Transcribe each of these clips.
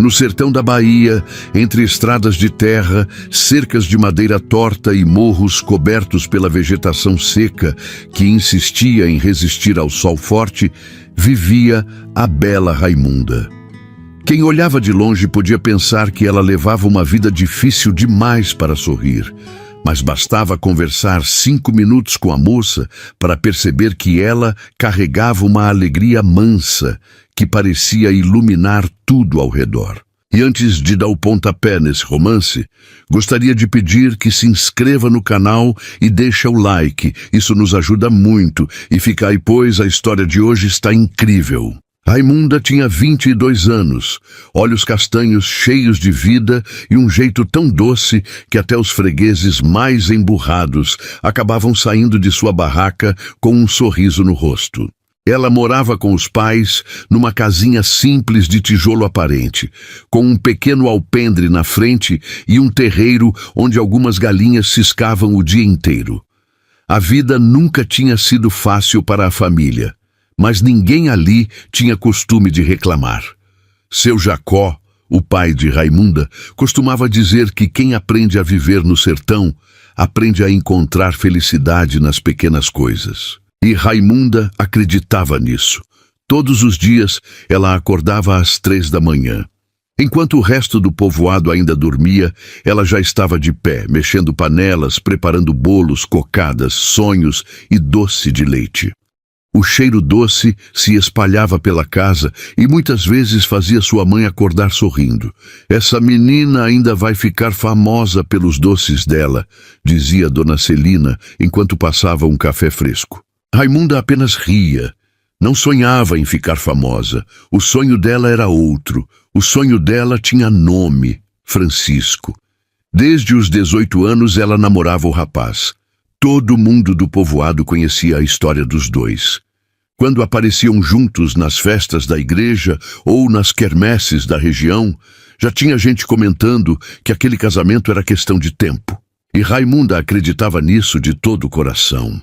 No sertão da Bahia, entre estradas de terra, cercas de madeira torta e morros cobertos pela vegetação seca que insistia em resistir ao sol forte, vivia a bela Raimunda. Quem olhava de longe podia pensar que ela levava uma vida difícil demais para sorrir, mas bastava conversar 5 minutos com a moça para perceber que ela carregava uma alegria mansa que parecia iluminar tudo ao redor. E antes de dar o pontapé nesse romance, gostaria de pedir que se inscreva no canal e deixe o like. Isso nos ajuda muito e fica aí, pois a história de hoje está incrível. Raimunda tinha 22 anos, olhos castanhos cheios de vida e um jeito tão doce que até os fregueses mais emburrados acabavam saindo de sua barraca com um sorriso no rosto. Ela morava com os pais numa casinha simples de tijolo aparente, com um pequeno alpendre na frente e um terreiro onde algumas galinhas ciscavam o dia inteiro. A vida nunca tinha sido fácil para a família, mas ninguém ali tinha costume de reclamar. Seu Jacó, o pai de Raimunda, costumava dizer que quem aprende a viver no sertão aprende a encontrar felicidade nas pequenas coisas. E Raimunda acreditava nisso. Todos os dias ela acordava às 3 da manhã. Enquanto o resto do povoado ainda dormia, ela já estava de pé, mexendo panelas, preparando bolos, cocadas, sonhos e doce de leite. O cheiro doce se espalhava pela casa e muitas vezes fazia sua mãe acordar sorrindo. "Essa menina ainda vai ficar famosa pelos doces dela", dizia Dona Celina enquanto passava um café fresco. Raimunda apenas ria. Não sonhava em ficar famosa. O sonho dela era outro. O sonho dela tinha nome: Francisco. Desde os 18 anos ela namorava o rapaz. Todo mundo do povoado conhecia a história dos dois. Quando apareciam juntos nas festas da igreja ou nas quermesses da região, já tinha gente comentando que aquele casamento era questão de tempo. E Raimunda acreditava nisso de todo o coração.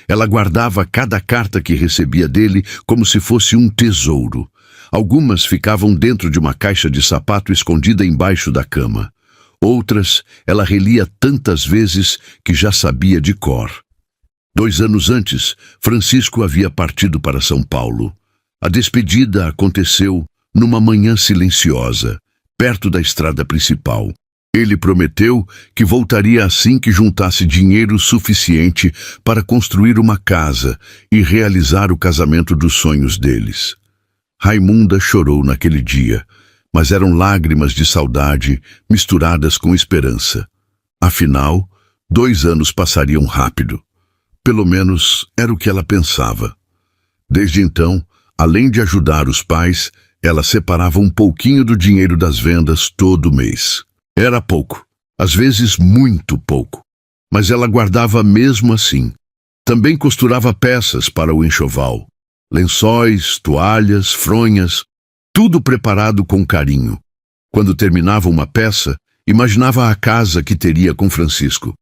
Ela guardava cada carta que recebia dele como se fosse um tesouro. Algumas ficavam dentro de uma caixa de sapato escondida embaixo da cama. Outras ela relia tantas vezes que já sabia de cor. 2 anos antes, Francisco havia partido para São Paulo. A despedida aconteceu numa manhã silenciosa, perto da estrada principal. Ele prometeu que voltaria assim que juntasse dinheiro suficiente para construir uma casa e realizar o casamento dos sonhos deles. Raimunda chorou naquele dia, mas eram lágrimas de saudade misturadas com esperança. Afinal, 2 anos passariam rápido. Pelo menos era o que ela pensava. Desde então, além de ajudar os pais, ela separava um pouquinho do dinheiro das vendas todo mês. Era pouco, às vezes muito pouco, mas ela guardava mesmo assim. Também costurava peças para o enxoval, lençóis, toalhas, fronhas, tudo preparado com carinho. Quando terminava uma peça, imaginava a casa que teria com Francisco.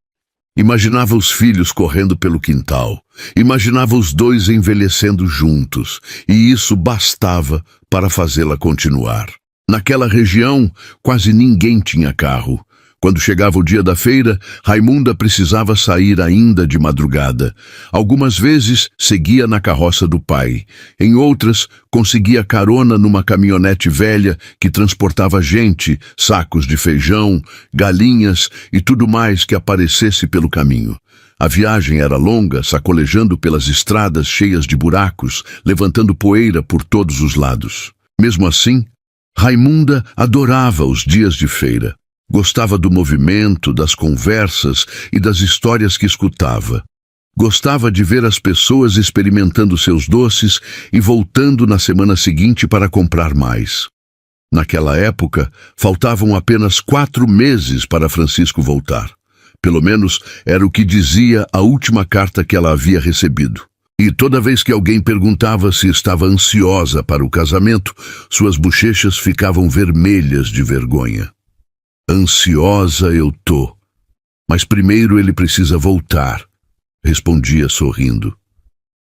Imaginava os filhos correndo pelo quintal. Imaginava os dois envelhecendo juntos, e isso bastava para fazê-la continuar. Naquela região, quase ninguém tinha carro. Quando chegava o dia da feira, Raimunda precisava sair ainda de madrugada. Algumas vezes seguia na carroça do pai. Em outras, conseguia carona numa caminhonete velha que transportava gente, sacos de feijão, galinhas e tudo mais que aparecesse pelo caminho. A viagem era longa, sacolejando pelas estradas cheias de buracos, levantando poeira por todos os lados. Mesmo assim, Raimunda adorava os dias de feira. Gostava do movimento, das conversas e das histórias que escutava. Gostava de ver as pessoas experimentando seus doces e voltando na semana seguinte para comprar mais. Naquela época, faltavam apenas 4 meses para Francisco voltar. Pelo menos era o que dizia a última carta que ela havia recebido. E toda vez que alguém perguntava se estava ansiosa para o casamento, suas bochechas ficavam vermelhas de vergonha. "Ansiosa eu tô, mas primeiro ele precisa voltar", respondia sorrindo.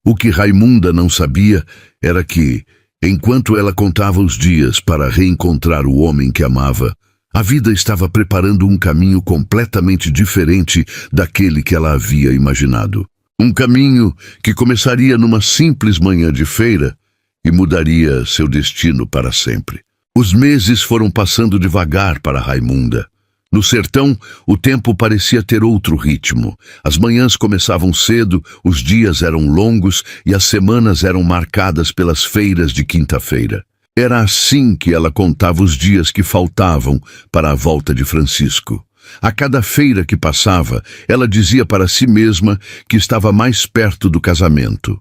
O que Raimunda não sabia era que Enquanto ela contava os dias para reencontrar o homem que amava, a vida estava preparando um caminho completamente diferente daquele que ela havia imaginado. Um caminho que começaria numa simples manhã de feira e mudaria seu destino para sempre. Os meses foram passando devagar para Raimunda. No sertão, o tempo parecia ter outro ritmo. As manhãs começavam cedo, os dias eram longos e as semanas eram marcadas pelas feiras de quinta-feira. Era assim que ela contava os dias que faltavam para a volta de Francisco. A cada feira que passava, ela dizia para si mesma que estava mais perto do casamento,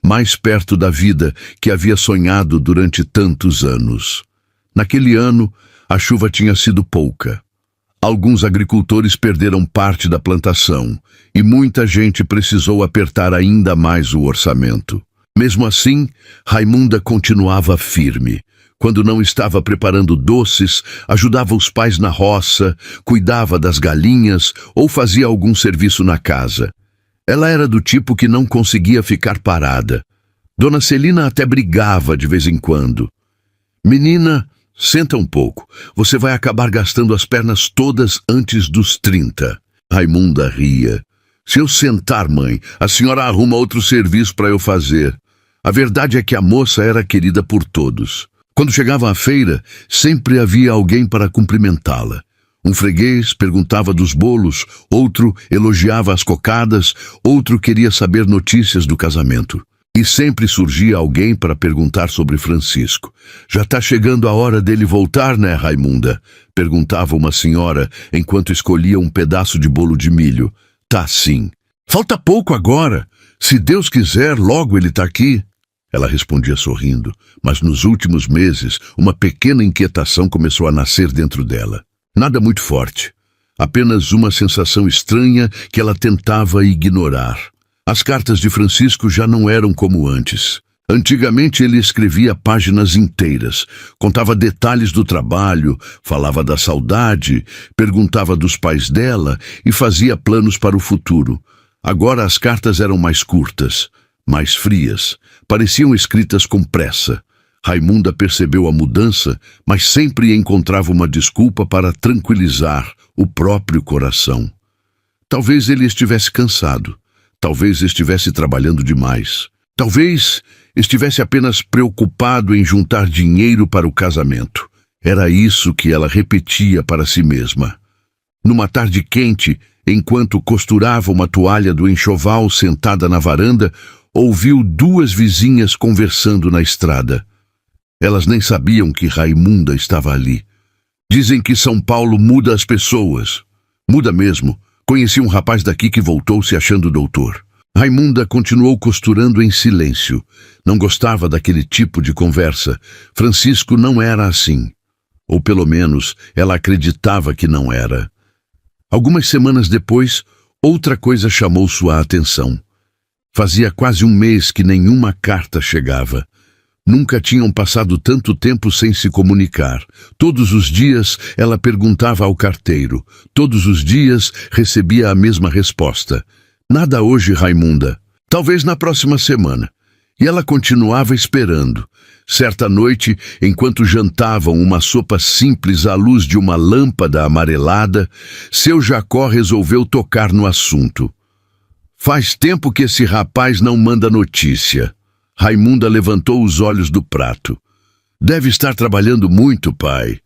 mais perto da vida que havia sonhado durante tantos anos. Naquele ano, a chuva tinha sido pouca. Alguns agricultores perderam parte da plantação e muita gente precisou apertar ainda mais o orçamento. Mesmo assim, Raimunda continuava firme. Quando não estava preparando doces, ajudava os pais na roça, cuidava das galinhas ou fazia algum serviço na casa. Ela era do tipo que não conseguia ficar parada. Dona Celina até brigava de vez em quando. "Menina, senta um pouco. Você vai acabar gastando as pernas todas antes dos 30. Raimunda ria. "Se eu sentar, mãe, a senhora arruma outro serviço para eu fazer." A verdade é que a moça era querida por todos. Quando chegava à feira, sempre havia alguém para cumprimentá-la. Um freguês perguntava dos bolos, outro elogiava as cocadas, outro queria saber notícias do casamento. E sempre surgia alguém para perguntar sobre Francisco. "Já está chegando a hora dele voltar, né, Raimunda?" perguntava uma senhora enquanto escolhia um pedaço de bolo de milho. "Tá sim. Falta pouco agora. Se Deus quiser, logo ele está aqui." Ela respondia sorrindo, mas nos últimos meses uma pequena inquietação começou a nascer dentro dela. Nada muito forte, apenas uma sensação estranha que ela tentava ignorar. As cartas de Francisco já não eram como antes. Antigamente ele escrevia páginas inteiras, contava detalhes do trabalho, falava da saudade, perguntava dos pais dela e fazia planos para o futuro. Agora as cartas eram mais curtas, mais frias, pareciam escritas com pressa. Raimunda percebeu a mudança, mas sempre encontrava uma desculpa para tranquilizar o próprio coração. Talvez ele estivesse cansado, talvez estivesse trabalhando demais, talvez estivesse apenas preocupado em juntar dinheiro para o casamento. Era isso que ela repetia para si mesma. Numa tarde quente, enquanto costurava uma toalha do enxoval sentada na varanda, ouviu duas vizinhas conversando na estrada. Elas nem sabiam que Raimunda estava ali. "Dizem que São Paulo muda as pessoas." "Muda mesmo. Conheci um rapaz daqui que voltou se achando doutor." Raimunda continuou costurando em silêncio. Não gostava daquele tipo de conversa. Francisco não era assim. Ou pelo menos ela acreditava que não era. Algumas semanas depois, outra coisa chamou sua atenção. Fazia quase um mês que nenhuma carta chegava. Nunca tinham passado tanto tempo sem se comunicar. Todos os dias ela perguntava ao carteiro. Todos os dias recebia a mesma resposta. "Nada hoje, Raimunda. Talvez na próxima semana." E ela continuava esperando. Certa noite, enquanto jantavam uma sopa simples à luz de uma lâmpada amarelada, seu Jacó resolveu tocar no assunto. "Faz tempo que esse rapaz não manda notícia." Raimunda levantou os olhos do prato. "Deve estar trabalhando muito, pai."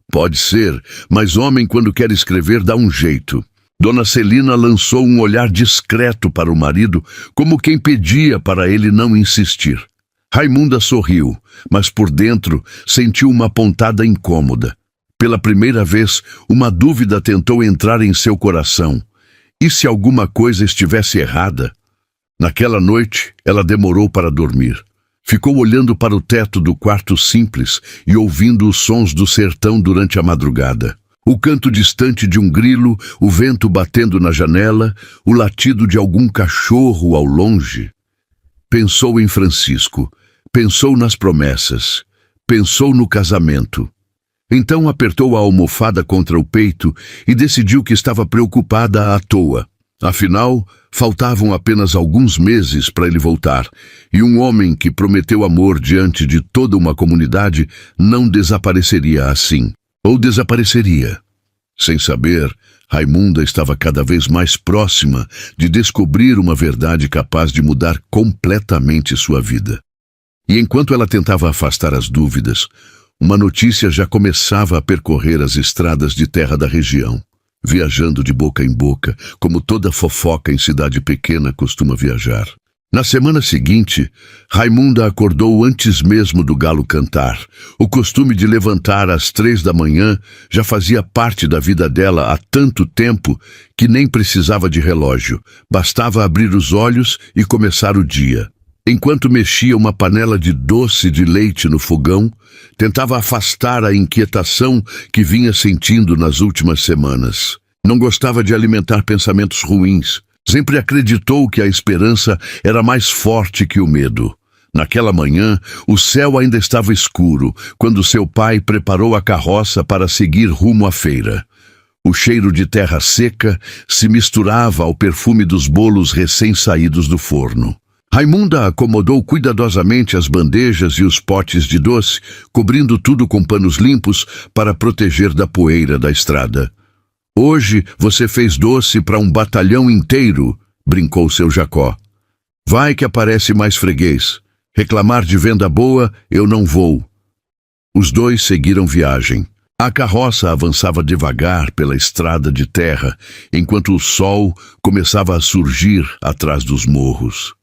"Pode ser, mas homem quando quer escrever dá um jeito." Dona Celina lançou um olhar discreto para o marido, como quem pedia para ele não insistir. Raimunda sorriu, mas por dentro sentiu uma pontada incômoda. Pela primeira vez, uma dúvida tentou entrar em seu coração. E se alguma coisa estivesse errada? Naquela noite, ela demorou para dormir. Ficou olhando para o teto do quarto simples e ouvindo os sons do sertão durante a madrugada. O canto distante de um grilo, o vento batendo na janela, o latido de algum cachorro ao longe. Pensou em Francisco, pensou nas promessas, pensou no casamento. Então apertou a almofada contra o peito e decidiu que estava preocupada à toa. Afinal, faltavam apenas alguns meses para ele voltar, e um homem que prometeu amor diante de toda uma comunidade não desapareceria assim. Ou desapareceria. Sem saber, Raimunda estava cada vez mais próxima de descobrir uma verdade capaz de mudar completamente sua vida. E enquanto ela tentava afastar as dúvidas, uma notícia já começava a percorrer as estradas de terra da região, viajando de boca em boca, como toda fofoca em cidade pequena costuma viajar. Na semana seguinte, Raimunda acordou antes mesmo do galo cantar. O costume de levantar às 3 da manhã já fazia parte da vida dela há tanto tempo que nem precisava de relógio. Bastava abrir os olhos e começar o dia. Enquanto mexia uma panela de doce de leite no fogão, tentava afastar a inquietação que vinha sentindo nas últimas semanas. Não gostava de alimentar pensamentos ruins. Sempre acreditou que a esperança era mais forte que o medo. Naquela manhã, o céu ainda estava escuro, quando seu pai preparou a carroça para seguir rumo à feira. O cheiro de terra seca se misturava ao perfume dos bolos recém-saídos do forno. Raimunda acomodou cuidadosamente as bandejas e os potes de doce, cobrindo tudo com panos limpos para proteger da poeira da estrada. "Hoje você fez doce para um batalhão inteiro", brincou seu Jacó. "Vai que aparece mais freguês. Reclamar de venda boa, eu não vou." Os dois seguiram viagem. A carroça avançava devagar pela estrada de terra, enquanto o sol começava a surgir atrás dos morros.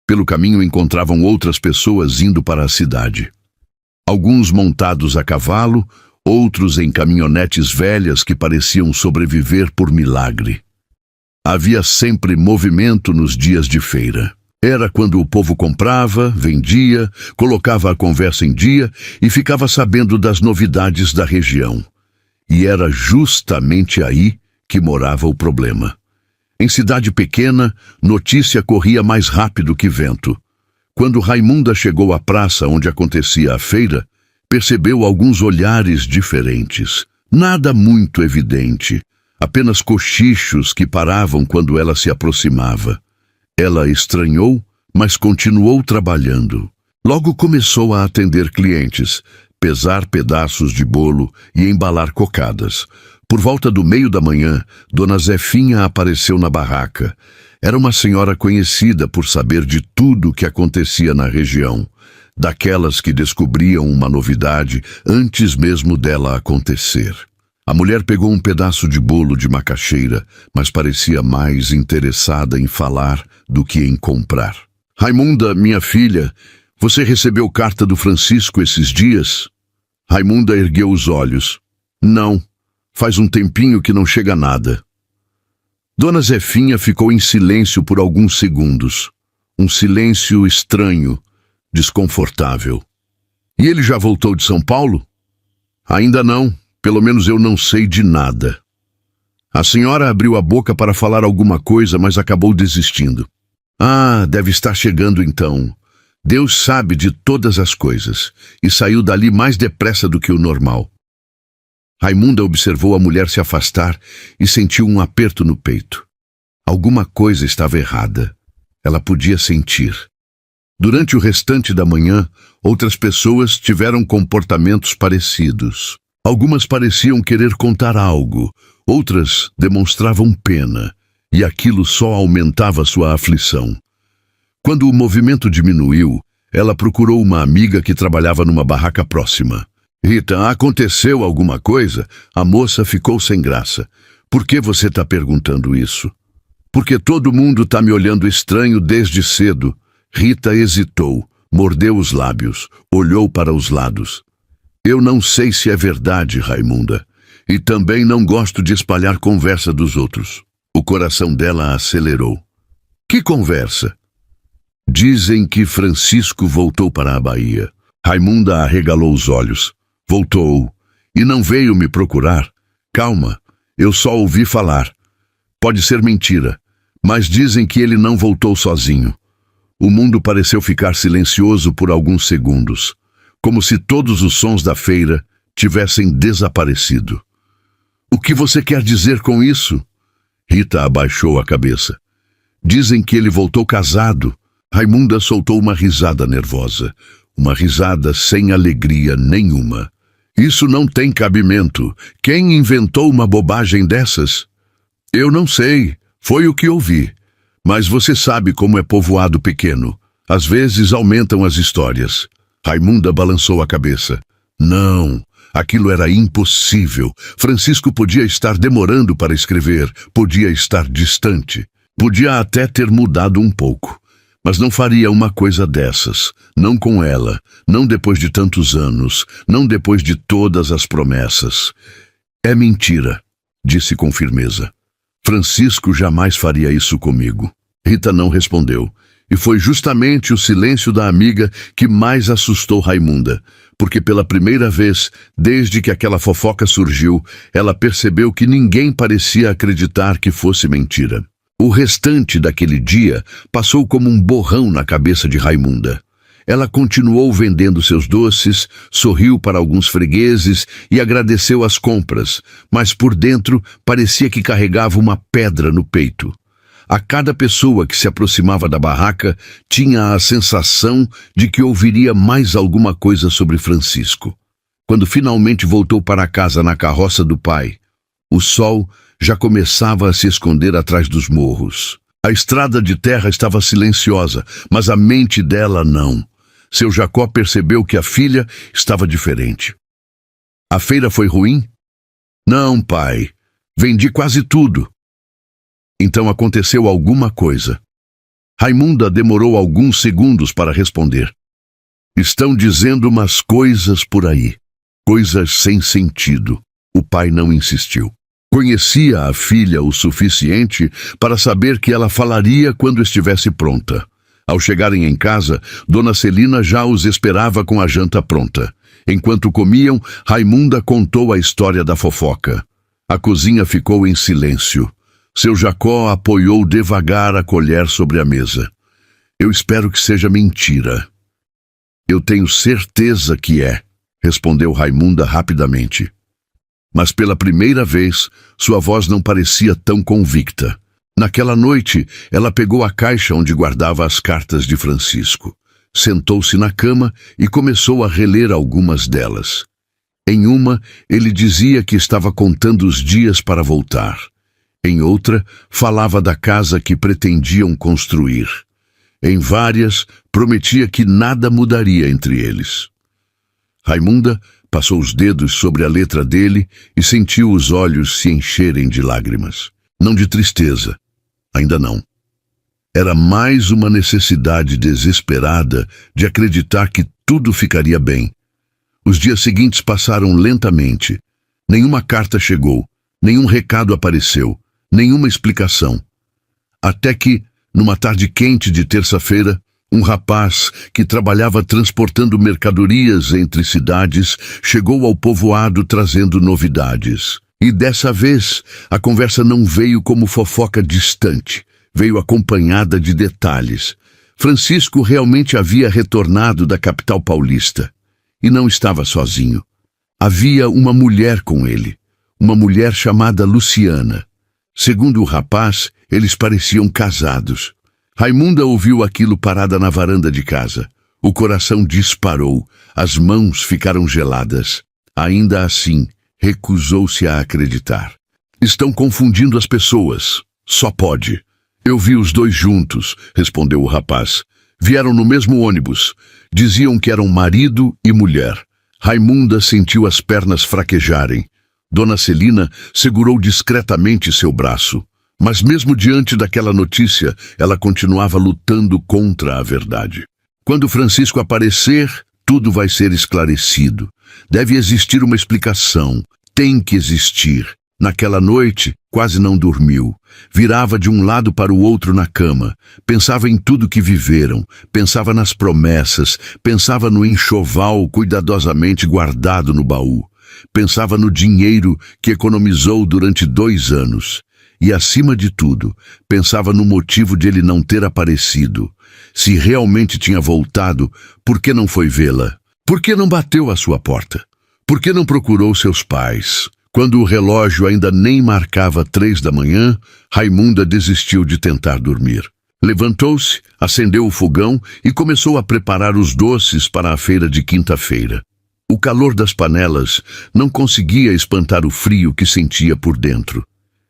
Pelo caminho encontravam outras pessoas indo para a cidade. Alguns montados a cavalo, outros em caminhonetes velhas que pareciam sobreviver por milagre. Havia sempre movimento nos dias de feira. Era quando o povo comprava, vendia, colocava a conversa em dia e ficava sabendo das novidades da região. E era justamente aí que morava o problema. Em cidade pequena, notícia corria mais rápido que vento. Quando Raimunda chegou à praça onde acontecia a feira, percebeu alguns olhares diferentes. Nada muito evidente, apenas cochichos que paravam quando ela se aproximava. Ela estranhou, mas continuou trabalhando. Logo começou a atender clientes, pesar pedaços de bolo e embalar cocadas. Por volta do meio da manhã, Dona Zefinha apareceu na barraca. Era uma senhora conhecida por saber de tudo o que acontecia na região, daquelas que descobriam uma novidade antes mesmo dela acontecer. A mulher pegou um pedaço de bolo de macaxeira, mas parecia mais interessada em falar do que em comprar. "Raimunda, minha filha, você recebeu carta do Francisco esses dias?" Raimunda ergueu os olhos. "Não, faz um tempinho que não chega nada." Dona Zefinha ficou em silêncio por alguns segundos. Um silêncio estranho, desconfortável. "E ele já voltou de São Paulo?" "Ainda não, pelo menos eu não sei de nada." A senhora abriu a boca para falar alguma coisa, mas acabou desistindo. "Ah, deve estar chegando então. Deus sabe de todas as coisas." E saiu dali mais depressa do que o normal. Raimunda observou a mulher se afastar e sentiu um aperto no peito. Alguma coisa estava errada. Ela podia sentir. Durante o restante da manhã, outras pessoas tiveram comportamentos parecidos. Algumas pareciam querer contar algo, outras demonstravam pena, e aquilo só aumentava sua aflição. Quando o movimento diminuiu, ela procurou uma amiga que trabalhava numa barraca próxima. "Rita, aconteceu alguma coisa?" A moça ficou sem graça. "Por que você está perguntando isso?" "Porque todo mundo está me olhando estranho desde cedo." Rita hesitou, mordeu os lábios, olhou para os lados. "Eu não sei se é verdade, Raimunda, e também não gosto de espalhar conversa dos outros." O coração dela acelerou. "Que conversa?" "Dizem que Francisco voltou para a Bahia." Raimunda arregalou os olhos. "Voltou. E não veio me procurar?" "Calma, eu só ouvi falar. Pode ser mentira, mas dizem que ele não voltou sozinho." O mundo pareceu ficar silencioso por alguns segundos, como se todos os sons da feira tivessem desaparecido. "O que você quer dizer com isso?" Rita abaixou a cabeça. Dizem que ele voltou casado. Raimunda soltou uma risada nervosa. Uma risada sem alegria nenhuma. Isso não tem cabimento. Quem inventou uma bobagem dessas? Eu não sei. Foi o que ouvi. Mas você sabe como é povoado pequeno. Às vezes aumentam as histórias. Raimunda balançou a cabeça. Não, aquilo era impossível. Francisco podia estar demorando para escrever, podia estar distante, podia até ter mudado um pouco. Mas não faria uma coisa dessas. Não com ela, não depois de tantos anos, não depois de todas as promessas. É mentira, disse com firmeza. Francisco jamais faria isso comigo. Rita não respondeu. E foi justamente o silêncio da amiga que mais assustou Raimunda, porque pela primeira vez, desde que aquela fofoca surgiu, ela percebeu que ninguém parecia acreditar que fosse mentira. O restante daquele dia passou como um borrão na cabeça de Raimunda. Ela continuou vendendo seus doces, sorriu para alguns fregueses e agradeceu as compras, mas por dentro parecia que carregava uma pedra no peito. A cada pessoa que se aproximava da barraca tinha a sensação de que ouviria mais alguma coisa sobre Francisco. Quando finalmente voltou para casa na carroça do pai, o sol já começava a se esconder atrás dos morros. A estrada de terra estava silenciosa, mas a mente dela não. Seu Jacó percebeu que a filha estava diferente. A feira foi ruim? Não, pai. Vendi quase tudo. Então aconteceu alguma coisa. Raimunda demorou alguns segundos para responder. Estão dizendo umas coisas por aí. Coisas sem sentido. O pai não insistiu. Conhecia a filha o suficiente para saber que ela falaria quando estivesse pronta. Ao chegarem em casa, Dona Celina já os esperava com a janta pronta. Enquanto comiam, Raimunda contou a história da fofoca. A cozinha ficou em silêncio. Seu Jacó apoiou devagar a colher sobre a mesa. Eu espero que seja mentira. Eu tenho certeza que é, respondeu Raimunda rapidamente. Mas pela primeira vez, sua voz não parecia tão convicta. Naquela noite, ela pegou a caixa onde guardava as cartas de Francisco. Sentou-se na cama e começou a reler algumas delas. Em uma, ele dizia que estava contando os dias para voltar. Em outra, falava da casa que pretendiam construir. Em várias, prometia que nada mudaria entre eles. Raimunda passou os dedos sobre a letra dele e sentiu os olhos se encherem de lágrimas. Não de tristeza, ainda não. Era mais uma necessidade desesperada de acreditar que tudo ficaria bem. Os dias seguintes passaram lentamente. Nenhuma carta chegou, nenhum recado apareceu. Nenhuma explicação. Até que, numa tarde quente de terça-feira, um rapaz que trabalhava transportando mercadorias entre cidades chegou ao povoado trazendo novidades. E dessa vez, a conversa não veio como fofoca distante, veio acompanhada de detalhes. Francisco realmente havia retornado da capital paulista. E não estava sozinho. Havia uma mulher com ele, uma mulher chamada Luciana. Segundo o rapaz, eles pareciam casados. Raimunda ouviu aquilo parada na varanda de casa. O coração disparou, as mãos ficaram geladas. Ainda assim, recusou-se a acreditar. Estão confundindo as pessoas. Só pode. Eu vi os dois juntos, respondeu o rapaz. Vieram no mesmo ônibus. Diziam que eram marido e mulher. Raimunda sentiu as pernas fraquejarem. Dona Celina segurou discretamente seu braço. Mas mesmo diante daquela notícia, ela continuava lutando contra a verdade. Quando Francisco aparecer, tudo vai ser esclarecido. Deve existir uma explicação. Tem que existir. Naquela noite, quase não dormiu. Virava de um lado para o outro na cama. Pensava em tudo que viveram. Pensava nas promessas. Pensava no enxoval cuidadosamente guardado no baú. Pensava no dinheiro que economizou durante 2 anos. E, acima de tudo, pensava no motivo de ele não ter aparecido. Se realmente tinha voltado, por que não foi vê-la? Por que não bateu à sua porta? Por que não procurou seus pais? Quando o relógio ainda nem marcava 3 da manhã, Raimunda desistiu de tentar dormir. Levantou-se, acendeu o fogão e começou a preparar os doces para a feira de quinta-feira. O calor das panelas não conseguia espantar o frio que sentia por dentro.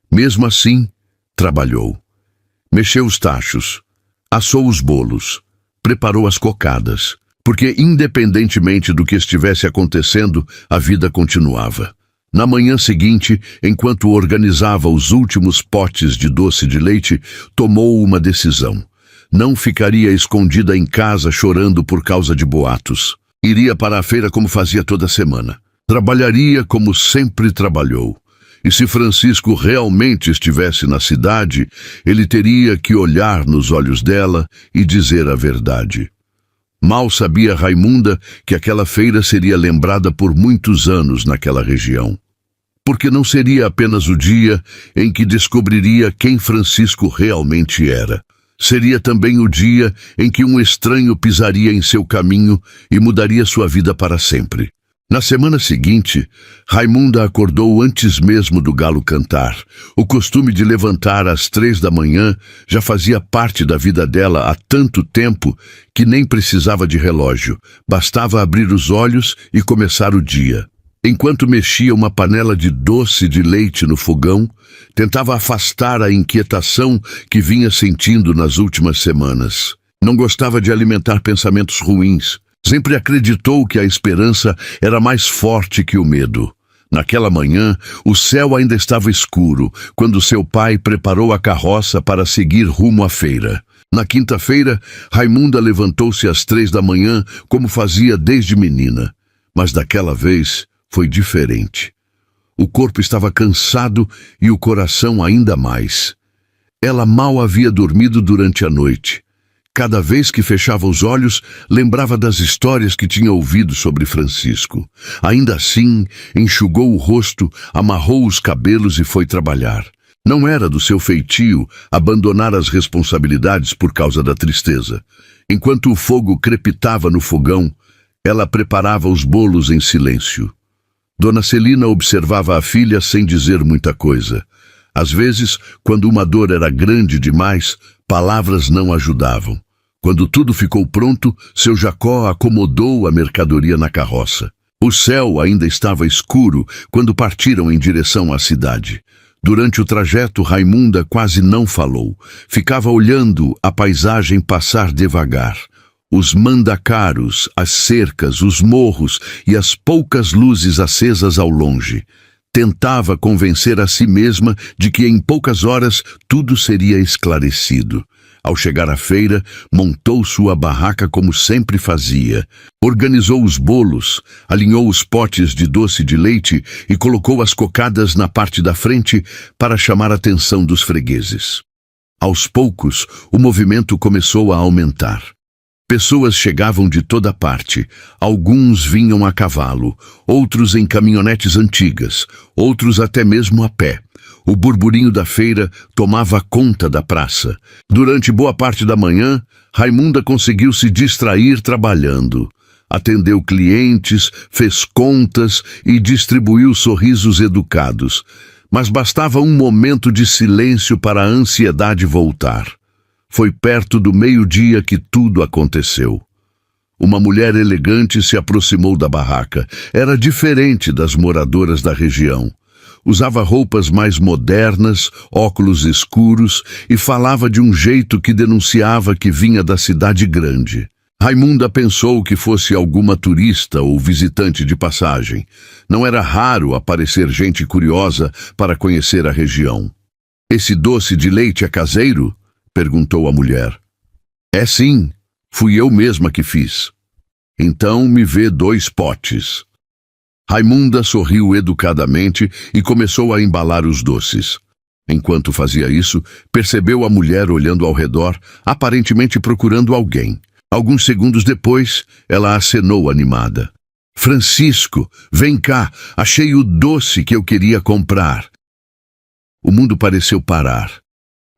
Mesmo assim, trabalhou. Mexeu os tachos, assou os bolos, preparou as cocadas, porque independentemente do que estivesse acontecendo, a vida continuava. Na manhã seguinte, enquanto organizava os últimos potes de doce de leite, tomou uma decisão. Não ficaria escondida em casa chorando por causa de boatos. Iria para a feira como fazia toda semana. Trabalharia como sempre trabalhou. E se Francisco realmente estivesse na cidade, ele teria que olhar nos olhos dela e dizer a verdade. Mal sabia Raimunda que aquela feira seria lembrada por muitos anos naquela região. Porque não seria apenas o dia em que descobriria quem Francisco realmente era. Seria também o dia em que um estranho pisaria em seu caminho e mudaria sua vida para sempre. Na semana seguinte, Raimunda acordou antes mesmo do galo cantar. O costume de levantar às 3 da manhã já fazia parte da vida dela há tanto tempo que nem precisava de relógio. Bastava abrir os olhos e começar o dia. Enquanto mexia uma panela de doce de leite no fogão, tentava afastar a inquietação que vinha sentindo nas últimas semanas. Não gostava de alimentar pensamentos ruins. Sempre acreditou que a esperança era mais forte que o medo. Naquela manhã, o céu ainda estava escuro, quando seu pai preparou a carroça para seguir rumo à feira. Na quinta-feira, Raimunda levantou-se às 3 da manhã, como fazia desde menina. Mas daquela vez foi diferente. O corpo estava cansado e o coração ainda mais. Ela mal havia dormido durante a noite. Cada vez que fechava os olhos, lembrava das histórias que tinha ouvido sobre Francisco. Ainda assim, enxugou o rosto, amarrou os cabelos e foi trabalhar. Não era do seu feitio abandonar as responsabilidades por causa da tristeza. Enquanto o fogo crepitava no fogão, ela preparava os bolos em silêncio. Dona Celina observava a filha sem dizer muita coisa. Às vezes, quando uma dor era grande demais, palavras não ajudavam. Quando tudo ficou pronto, seu Jacó acomodou a mercadoria na carroça. O céu ainda estava escuro quando partiram em direção à cidade. Durante o trajeto, Raimunda quase não falou. Ficava olhando a paisagem passar devagar. Os mandacaros, as cercas, os morros e as poucas luzes acesas ao longe. Tentava convencer a si mesma de que em poucas horas tudo seria esclarecido. Ao chegar à feira, montou sua barraca como sempre fazia. Organizou os bolos, alinhou os potes de doce de leite e colocou as cocadas na parte da frente para chamar a atenção dos fregueses. Aos poucos, o movimento começou a aumentar. Pessoas chegavam de toda parte. Alguns vinham a cavalo, outros em caminhonetes antigas, outros até mesmo a pé. O burburinho da feira tomava conta da praça. Durante boa parte da manhã, Raimunda conseguiu se distrair trabalhando. Atendeu clientes, fez contas e distribuiu sorrisos educados. Mas bastava um momento de silêncio para a ansiedade voltar. Foi perto do meio-dia que tudo aconteceu. Uma mulher elegante se aproximou da barraca. Era diferente das moradoras da região. Usava roupas mais modernas, óculos escuros e falava de um jeito que denunciava que vinha da cidade grande. Raimunda pensou que fosse alguma turista ou visitante de passagem. Não era raro aparecer gente curiosa para conhecer a região. "Esse doce de leite é caseiro?" perguntou a mulher. "É sim, fui eu mesma que fiz." "Então me vê 2 potes." Raimunda sorriu educadamente e começou a embalar os doces. Enquanto fazia isso, percebeu a mulher olhando ao redor, aparentemente procurando alguém. Alguns segundos depois, ela acenou animada. "Francisco, vem cá, achei o doce que eu queria comprar." O mundo pareceu parar.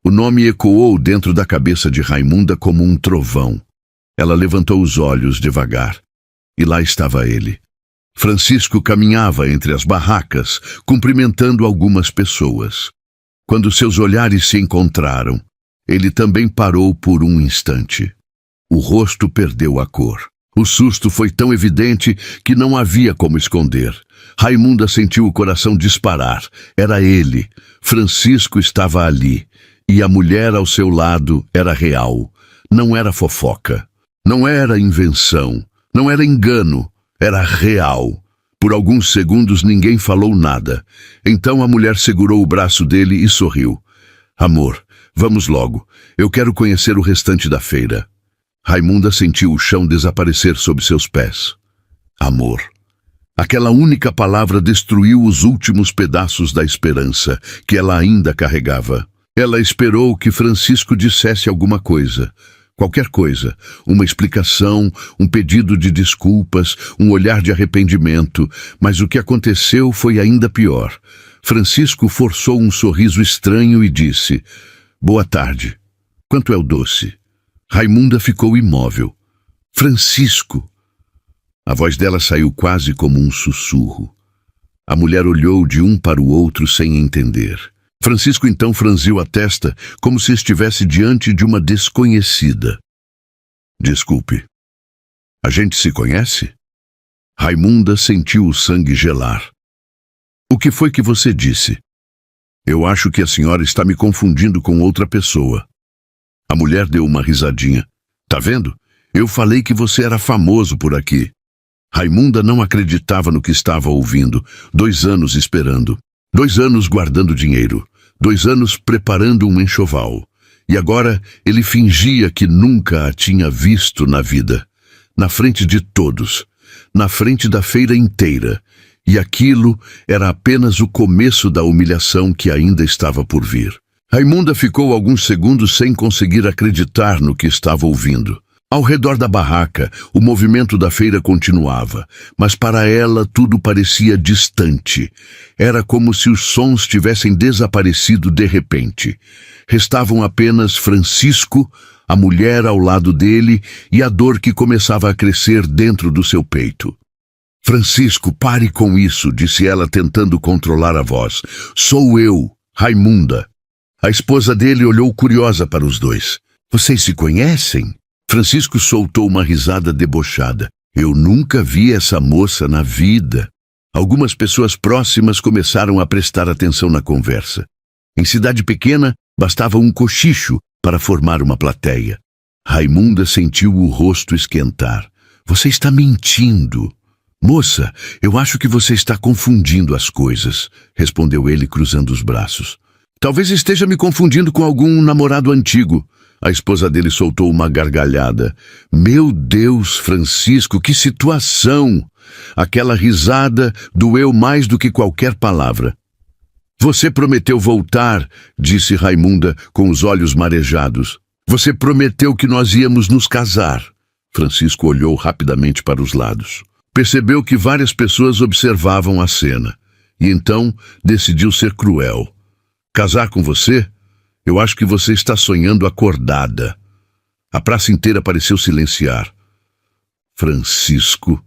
O nome ecoou dentro da cabeça de Raimunda como um trovão. Ela levantou os olhos devagar. E lá estava ele. Francisco caminhava entre as barracas, cumprimentando algumas pessoas. Quando seus olhares se encontraram, ele também parou por um instante. O rosto perdeu a cor. O susto foi tão evidente que não havia como esconder. Raimunda sentiu o coração disparar. Era ele. Francisco estava ali. E a mulher ao seu lado era real. Não era fofoca. Não era invenção. Não era engano. Era real. Por alguns segundos ninguém falou nada. Então a mulher segurou o braço dele e sorriu. Amor, vamos logo. Eu quero conhecer o restante da feira. Raimunda sentiu o chão desaparecer sob seus pés. Amor. Aquela única palavra destruiu os últimos pedaços da esperança que ela ainda carregava. Ela esperou que Francisco dissesse alguma coisa. Qualquer coisa, uma explicação, um pedido de desculpas, um olhar de arrependimento, mas o que aconteceu foi ainda pior. Francisco forçou um sorriso estranho e disse: Boa tarde. Quanto é o doce? Raimunda ficou imóvel. Francisco! A voz dela saiu quase como um sussurro. A mulher olhou de um para o outro sem entender. Francisco então franziu a testa, como se estivesse diante de uma desconhecida. Desculpe. A gente se conhece? Raimunda sentiu o sangue gelar. O que foi que você disse? Eu acho que a senhora está me confundindo com outra pessoa. A mulher deu uma risadinha. Tá vendo? Eu falei que você era famoso por aqui. Raimunda não acreditava no que estava ouvindo. 2 anos esperando. 2 anos guardando dinheiro. 2 anos preparando um enxoval. E agora ele fingia que nunca a tinha visto na vida. Na frente de todos. Na frente da feira inteira. E aquilo era apenas o começo da humilhação que ainda estava por vir. Raimunda ficou alguns segundos sem conseguir acreditar no que estava ouvindo. Ao redor da barraca, o movimento da feira continuava, mas para ela tudo parecia distante. Era como se os sons tivessem desaparecido de repente. Restavam apenas Francisco, a mulher ao lado dele e a dor que começava a crescer dentro do seu peito. Francisco, pare com isso, disse ela tentando controlar a voz. Sou eu, Raimunda. A esposa dele olhou curiosa para os dois. Vocês se conhecem? Francisco soltou uma risada debochada. Eu nunca vi essa moça na vida. Algumas pessoas próximas começaram a prestar atenção na conversa. Em cidade pequena, bastava um cochicho para formar uma plateia. Raimunda sentiu o rosto esquentar. Você está mentindo. Moça, eu acho que você está confundindo as coisas, respondeu ele cruzando os braços. Talvez esteja me confundindo com algum namorado antigo. A esposa dele soltou uma gargalhada. Meu Deus, Francisco, que situação! Aquela risada doeu mais do que qualquer palavra. Você prometeu voltar, disse Raimunda com os olhos marejados. Você prometeu que nós íamos nos casar. Francisco olhou rapidamente para os lados. Percebeu que várias pessoas observavam a cena. E então decidiu ser cruel. Casar com você? Eu acho que você está sonhando acordada. A praça inteira pareceu silenciar. Francisco,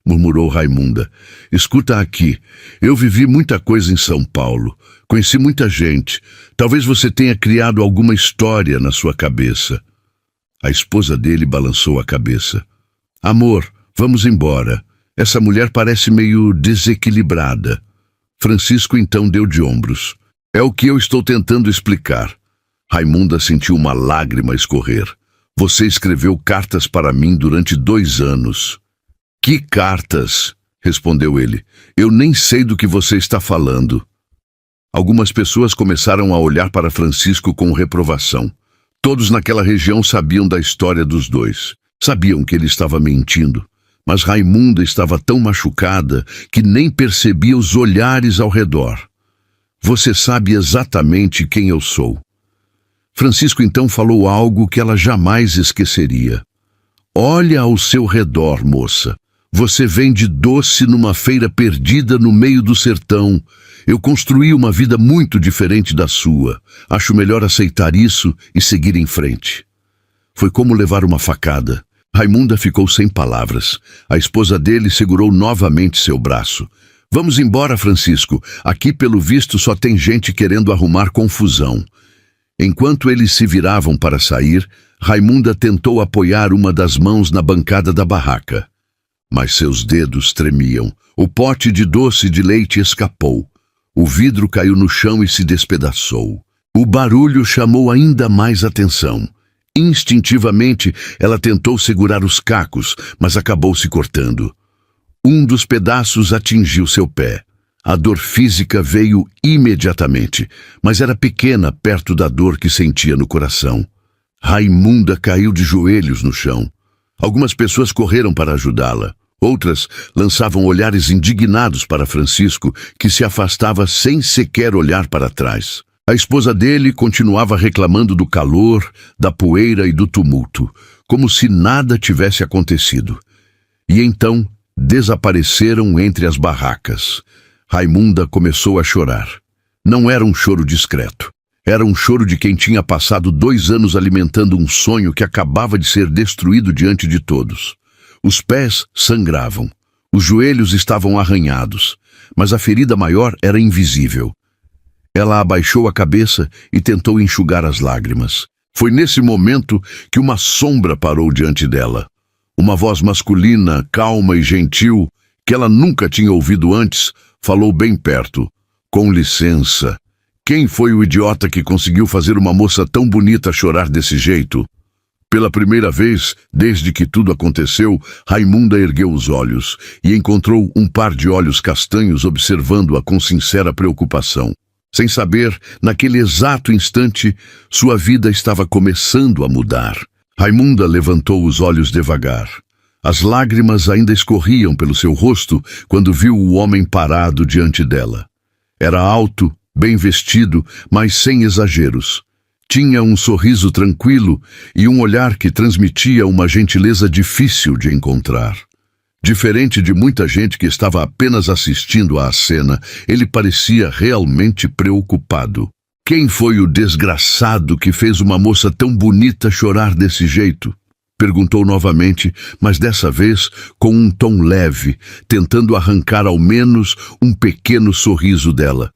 murmurou Raimunda. Escuta aqui, eu vivi muita coisa em São Paulo. Conheci muita gente. Talvez você tenha criado alguma história na sua cabeça. A esposa dele balançou a cabeça. Amor, vamos embora. Essa mulher parece meio desequilibrada. Francisco então deu de ombros. É o que eu estou tentando explicar. Raimunda sentiu uma lágrima escorrer. Você escreveu cartas para mim durante 2 anos. Que cartas? Respondeu ele. Eu nem sei do que você está falando. Algumas pessoas começaram a olhar para Francisco com reprovação. Todos naquela região sabiam da história dos dois. Sabiam que ele estava mentindo. Mas Raimunda estava tão machucada que nem percebia os olhares ao redor. Você sabe exatamente quem eu sou. Francisco então falou algo que ela jamais esqueceria. Olha ao seu redor, moça. Você vende doce numa feira perdida no meio do sertão. Eu construí uma vida muito diferente da sua. Acho melhor aceitar isso e seguir em frente. Foi como levar uma facada. Raimunda ficou sem palavras. A esposa dele segurou novamente seu braço. Vamos embora, Francisco. Aqui, pelo visto, só tem gente querendo arrumar confusão. Enquanto eles se viravam para sair, Raimunda tentou apoiar uma das mãos na bancada da barraca. Mas seus dedos tremiam. O pote de doce de leite escapou. O vidro caiu no chão e se despedaçou. O barulho chamou ainda mais atenção. Instintivamente, ela tentou segurar os cacos, mas acabou se cortando. Um dos pedaços atingiu seu pé. A dor física veio imediatamente, mas era pequena perto da dor que sentia no coração. Raimunda caiu de joelhos no chão. Algumas pessoas correram para ajudá-la. Outras lançavam olhares indignados para Francisco, que se afastava sem sequer olhar para trás. A esposa dele continuava reclamando do calor, da poeira e do tumulto, como se nada tivesse acontecido. E então desapareceram entre as barracas. Raimunda começou a chorar. Não era um choro discreto. Era um choro de quem tinha passado 2 anos alimentando um sonho que acabava de ser destruído diante de todos. Os pés sangravam. Os joelhos estavam arranhados. Mas a ferida maior era invisível. Ela abaixou a cabeça e tentou enxugar as lágrimas. Foi nesse momento que uma sombra parou diante dela. Uma voz masculina, calma e gentil, que ela nunca tinha ouvido antes, falou bem perto. Com licença. Quem foi o idiota que conseguiu fazer uma moça tão bonita chorar desse jeito? Pela primeira vez, desde que tudo aconteceu, Raimunda ergueu os olhos e encontrou um par de olhos castanhos observando-a com sincera preocupação. Sem saber, naquele exato instante, sua vida estava começando a mudar. Raimunda levantou os olhos devagar. As lágrimas ainda escorriam pelo seu rosto quando viu o homem parado diante dela. Era alto, bem vestido, mas sem exageros. Tinha um sorriso tranquilo e um olhar que transmitia uma gentileza difícil de encontrar. Diferente de muita gente que estava apenas assistindo à cena, ele parecia realmente preocupado. Quem foi o desgraçado que fez uma moça tão bonita chorar desse jeito? Perguntou novamente, mas dessa vez com um tom leve, tentando arrancar ao menos um pequeno sorriso dela.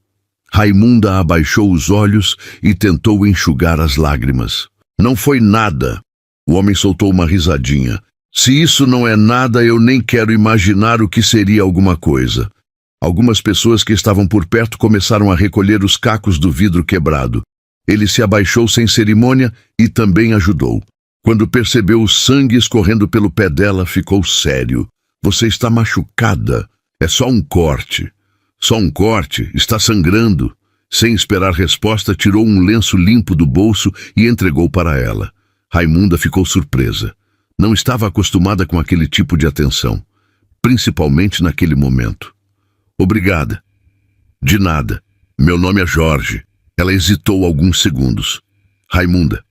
Raimunda abaixou os olhos e tentou enxugar as lágrimas. Não foi nada. O homem soltou uma risadinha. Se isso não é nada, eu nem quero imaginar o que seria alguma coisa. Algumas pessoas que estavam por perto começaram a recolher os cacos do vidro quebrado. Ele se abaixou sem cerimônia e também ajudou. Quando percebeu o sangue escorrendo pelo pé dela, ficou sério. Você está machucada. É só um corte. Só um corte, está sangrando. Sem esperar resposta, tirou um lenço limpo do bolso e entregou para ela. Raimunda ficou surpresa. Não estava acostumada com aquele tipo de atenção, principalmente naquele momento. Obrigada. De nada. Meu nome é Jorge. Ela hesitou alguns segundos. Raimunda.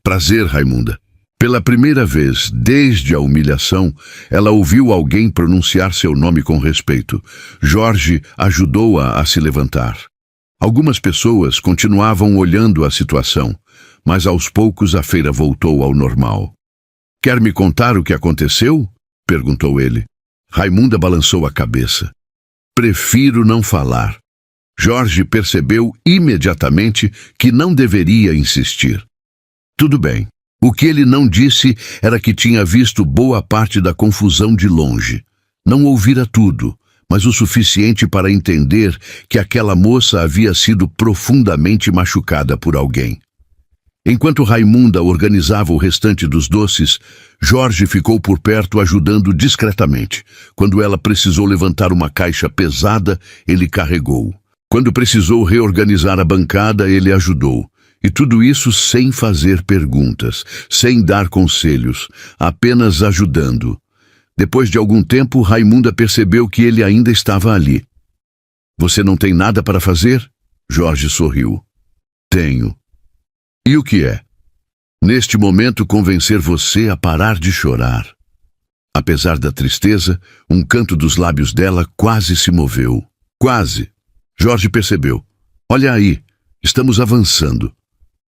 Prazer, Raimunda. Pela primeira vez, desde a humilhação, ela ouviu alguém pronunciar seu nome com respeito. Jorge ajudou-a a se levantar. Algumas pessoas continuavam olhando a situação, mas aos poucos a feira voltou ao normal. Quer me contar o que aconteceu? Perguntou ele. Raimunda balançou a cabeça. Prefiro não falar. Jorge percebeu imediatamente que não deveria insistir. Tudo bem. O que ele não disse era que tinha visto boa parte da confusão de longe. Não ouvira tudo, mas o suficiente para entender que aquela moça havia sido profundamente machucada por alguém. Enquanto Raimunda organizava o restante dos doces, Jorge ficou por perto ajudando discretamente. Quando ela precisou levantar uma caixa pesada, ele carregou. Quando precisou reorganizar a bancada, ele ajudou. E tudo isso sem fazer perguntas, sem dar conselhos, apenas ajudando. Depois de algum tempo, Raimunda percebeu que ele ainda estava ali. Você não tem nada para fazer? Jorge sorriu. Tenho. E o que é? Neste momento, convencer você a parar de chorar. Apesar da tristeza, um canto dos lábios dela quase se moveu. Quase. Jorge percebeu. Olha aí, estamos avançando.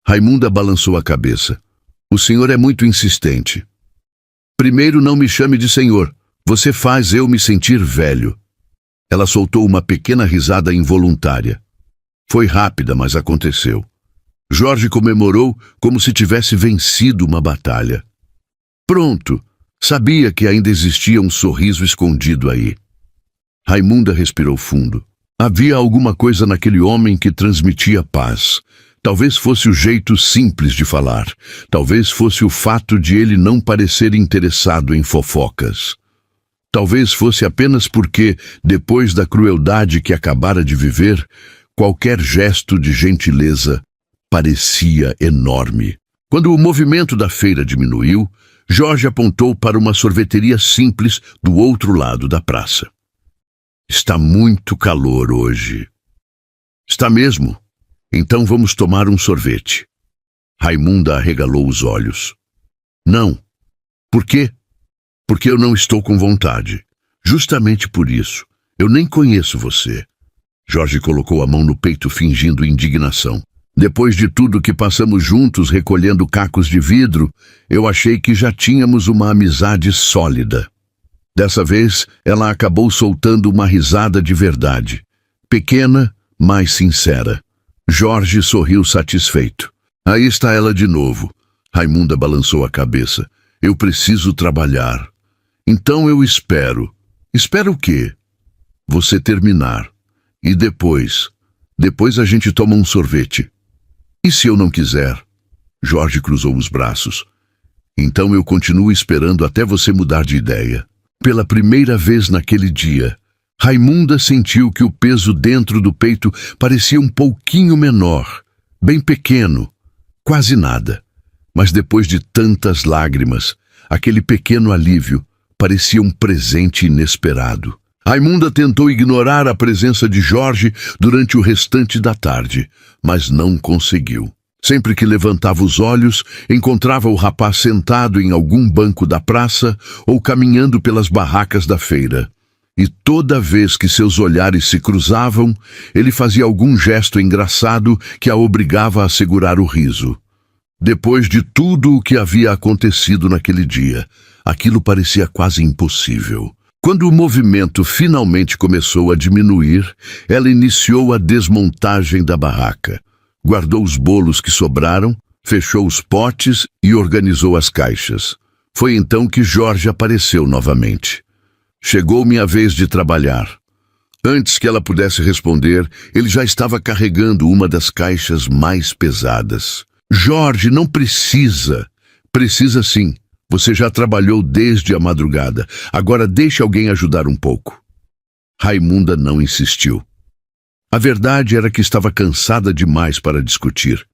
Raimunda balançou a cabeça. O senhor é muito insistente. Primeiro, não me chame de senhor. Você faz eu me sentir velho. Ela soltou uma pequena risada involuntária. Foi rápida, mas aconteceu. Jorge comemorou como se tivesse vencido uma batalha. Pronto! Sabia que ainda existia um sorriso escondido aí. Raimunda respirou fundo. Havia alguma coisa naquele homem que transmitia paz. Talvez fosse o jeito simples de falar. Talvez fosse o fato de ele não parecer interessado em fofocas. Talvez fosse apenas porque, depois da crueldade que acabara de viver, qualquer gesto de gentileza parecia enorme. Quando o movimento da feira diminuiu, Jorge apontou para uma sorveteria simples do outro lado da praça. Está muito calor hoje. Está mesmo? Então vamos tomar um sorvete. Raimunda arregalou os olhos. Não. Por quê? Porque eu não estou com vontade. Justamente por isso. Eu nem conheço você. Jorge colocou a mão no peito fingindo indignação. Depois de tudo que passamos juntos recolhendo cacos de vidro, eu achei que já tínhamos uma amizade sólida. Dessa vez, ela acabou soltando uma risada de verdade. Pequena, mas sincera. Jorge sorriu satisfeito. Aí está ela de novo. Raimunda balançou a cabeça. Eu preciso trabalhar. Então eu espero. Espero o quê? Você terminar. E depois? Depois a gente toma um sorvete. E se eu não quiser? Jorge cruzou os braços. Então eu continuo esperando até você mudar de ideia. Pela primeira vez naquele dia, Raimunda sentiu que o peso dentro do peito parecia um pouquinho menor, bem pequeno, quase nada. Mas depois de tantas lágrimas, aquele pequeno alívio parecia um presente inesperado. Raimunda tentou ignorar a presença de Jorge durante o restante da tarde, mas não conseguiu. Sempre que levantava os olhos, encontrava o rapaz sentado em algum banco da praça ou caminhando pelas barracas da feira. E toda vez que seus olhares se cruzavam, ele fazia algum gesto engraçado que a obrigava a segurar o riso. Depois de tudo o que havia acontecido naquele dia, aquilo parecia quase impossível. Quando o movimento finalmente começou a diminuir, ela iniciou a desmontagem da barraca. Guardou os bolos que sobraram, fechou os potes e organizou as caixas. Foi então que Jorge apareceu novamente. Chegou minha vez de trabalhar. Antes que ela pudesse responder, ele já estava carregando uma das caixas mais pesadas. Jorge, não precisa. Precisa sim. Você já trabalhou desde a madrugada. Agora deixe alguém ajudar um pouco. Raimunda não insistiu. A verdade era que estava cansada demais para discutir.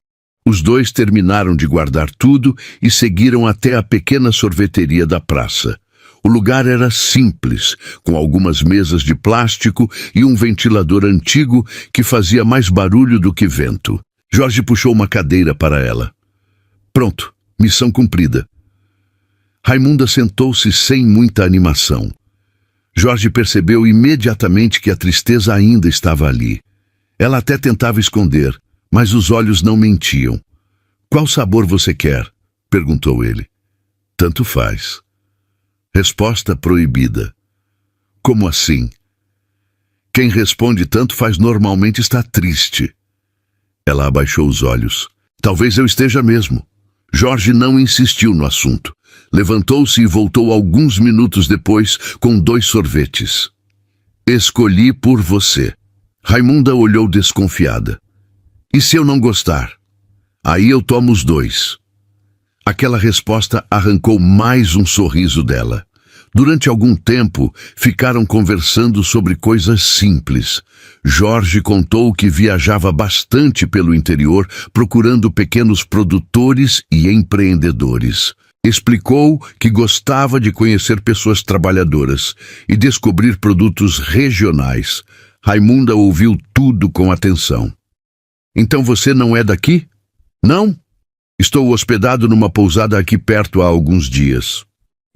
Os dois terminaram de guardar tudo e seguiram até a pequena sorveteria da praça. O lugar era simples, com algumas mesas de plástico e um ventilador antigo que fazia mais barulho do que vento. Jorge puxou uma cadeira para ela. Pronto, missão cumprida. Raimunda sentou-se sem muita animação. Jorge percebeu imediatamente que a tristeza ainda estava ali. Ela até tentava esconder, mas os olhos não mentiam. Qual sabor você quer? Perguntou ele. Tanto faz. Resposta proibida. Como assim? Quem responde tanto faz normalmente está triste. Ela abaixou os olhos. Talvez eu esteja mesmo. Jorge não insistiu no assunto. Levantou-se e voltou alguns minutos depois com 2 sorvetes. Escolhi por você. Raimunda olhou desconfiada. E se eu não gostar? Aí eu tomo os 2. Aquela resposta arrancou mais um sorriso dela. Durante algum tempo, ficaram conversando sobre coisas simples. Jorge contou que viajava bastante pelo interior, procurando pequenos produtores e empreendedores. Explicou que gostava de conhecer pessoas trabalhadoras e descobrir produtos regionais. Raimunda ouviu tudo com atenção. Então você não é daqui? Não. Estou hospedado numa pousada aqui perto há alguns dias.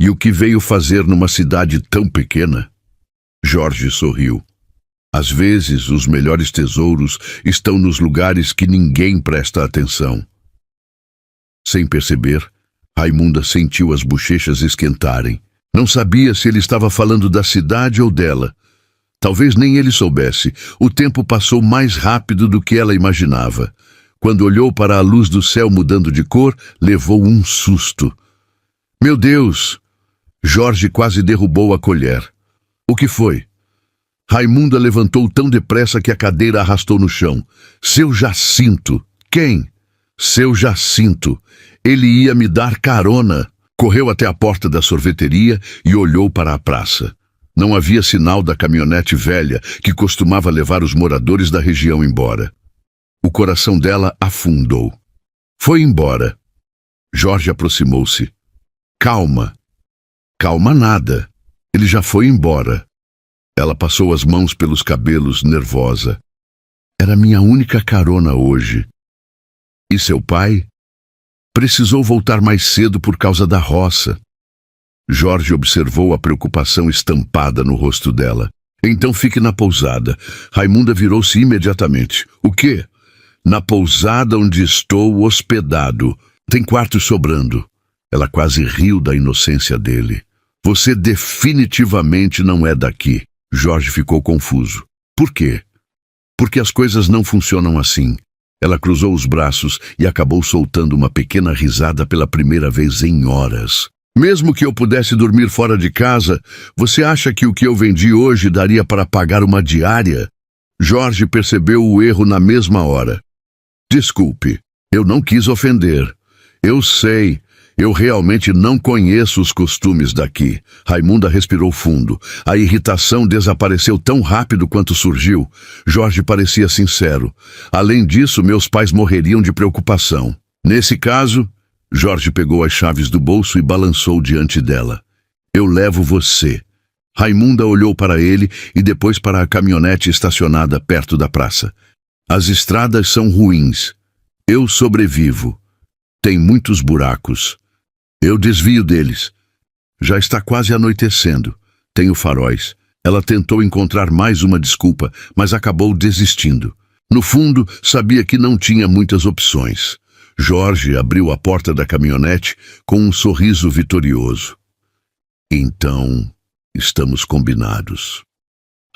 E o que veio fazer numa cidade tão pequena? Jorge sorriu. Às vezes, os melhores tesouros estão nos lugares que ninguém presta atenção. Sem perceber, Raimunda sentiu as bochechas esquentarem. Não sabia se ele estava falando da cidade ou dela. Talvez nem ele soubesse. O tempo passou mais rápido do que ela imaginava. Quando olhou para a luz do céu mudando de cor, levou um susto. Meu Deus! Jorge quase derrubou a colher. O que foi? Raimunda levantou tão depressa que a cadeira arrastou no chão. Seu Jacinto! Quem? Seu Jacinto! Ele ia me dar carona! Correu até a porta da sorveteria e olhou para a praça. Não havia sinal da caminhonete velha que costumava levar os moradores da região embora. O coração dela afundou. Foi embora. Jorge aproximou-se. Calma. Calma nada. Ele já foi embora. Ela passou as mãos pelos cabelos, nervosa. Era minha única carona hoje. E seu pai? Precisou voltar mais cedo por causa da roça. Jorge observou a preocupação estampada no rosto dela. Então fique na pousada. Raimunda virou-se imediatamente. O quê? Na pousada onde estou hospedado. Tem quartos sobrando. Ela quase riu da inocência dele. Você definitivamente não é daqui. Jorge ficou confuso. Por quê? Porque as coisas não funcionam assim. Ela cruzou os braços e acabou soltando uma pequena risada pela primeira vez em horas. Mesmo que eu pudesse dormir fora de casa, você acha que o que eu vendi hoje daria para pagar uma diária? Jorge percebeu o erro na mesma hora. Desculpe, eu não quis ofender. Eu sei, eu realmente não conheço os costumes daqui. Raimunda respirou fundo. A irritação desapareceu tão rápido quanto surgiu. Jorge parecia sincero. Além disso, meus pais morreriam de preocupação. Nesse caso, Jorge pegou as chaves do bolso e balançou diante dela. Eu levo você. Raimunda olhou para ele e depois para a caminhonete estacionada perto da praça. As estradas são ruins. Eu sobrevivo. Tem muitos buracos. Eu desvio deles. Já está quase anoitecendo. Tenho faróis. Ela tentou encontrar mais uma desculpa, mas acabou desistindo. No fundo, sabia que não tinha muitas opções. Jorge abriu a porta da caminhonete com um sorriso vitorioso. Então, estamos combinados.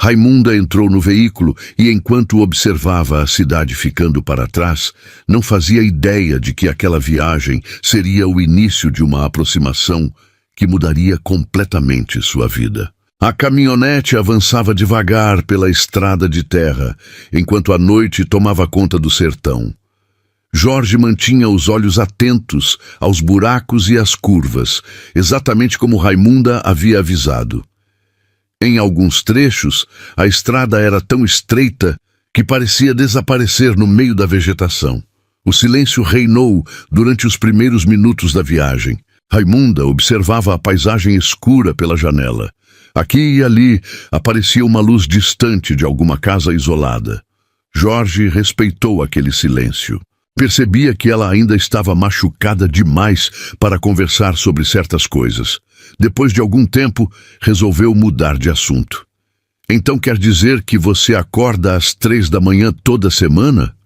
Raimunda entrou no veículo e, enquanto observava a cidade ficando para trás, não fazia ideia de que aquela viagem seria o início de uma aproximação que mudaria completamente sua vida. A caminhonete avançava devagar pela estrada de terra, enquanto a noite tomava conta do sertão. Jorge mantinha os olhos atentos aos buracos e às curvas, exatamente como Raimunda havia avisado. Em alguns trechos, a estrada era tão estreita que parecia desaparecer no meio da vegetação. O silêncio reinou durante os primeiros minutos da viagem. Raimunda observava a paisagem escura pela janela. Aqui e ali aparecia uma luz distante de alguma casa isolada. Jorge respeitou aquele silêncio. Percebia que ela ainda estava machucada demais para conversar sobre certas coisas. Depois de algum tempo, resolveu mudar de assunto. Então quer dizer que você acorda às 3 da manhã toda semana?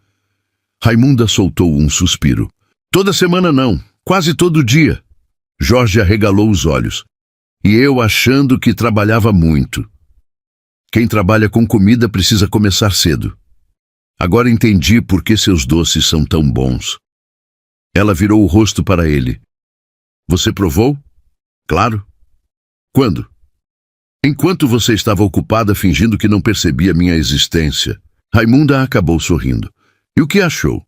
Raimunda soltou um suspiro. Toda semana não, quase todo dia. Jorge arregalou os olhos. E eu achando que trabalhava muito. Quem trabalha com comida precisa começar cedo. Agora entendi por que seus doces são tão bons. Ela virou o rosto para ele. Você provou? Claro. Quando? Enquanto você estava ocupada fingindo que não percebia minha existência. Raimunda acabou sorrindo. E o que achou?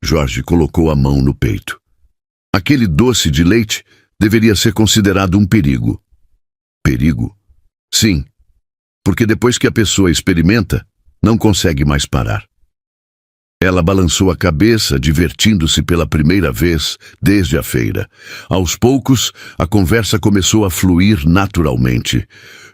Jorge colocou a mão no peito. Aquele doce de leite deveria ser considerado um perigo. Perigo? Sim, porque depois que a pessoa experimenta, não consegue mais parar. Ela balançou a cabeça, divertindo-se pela primeira vez desde a feira. Aos poucos, a conversa começou a fluir naturalmente.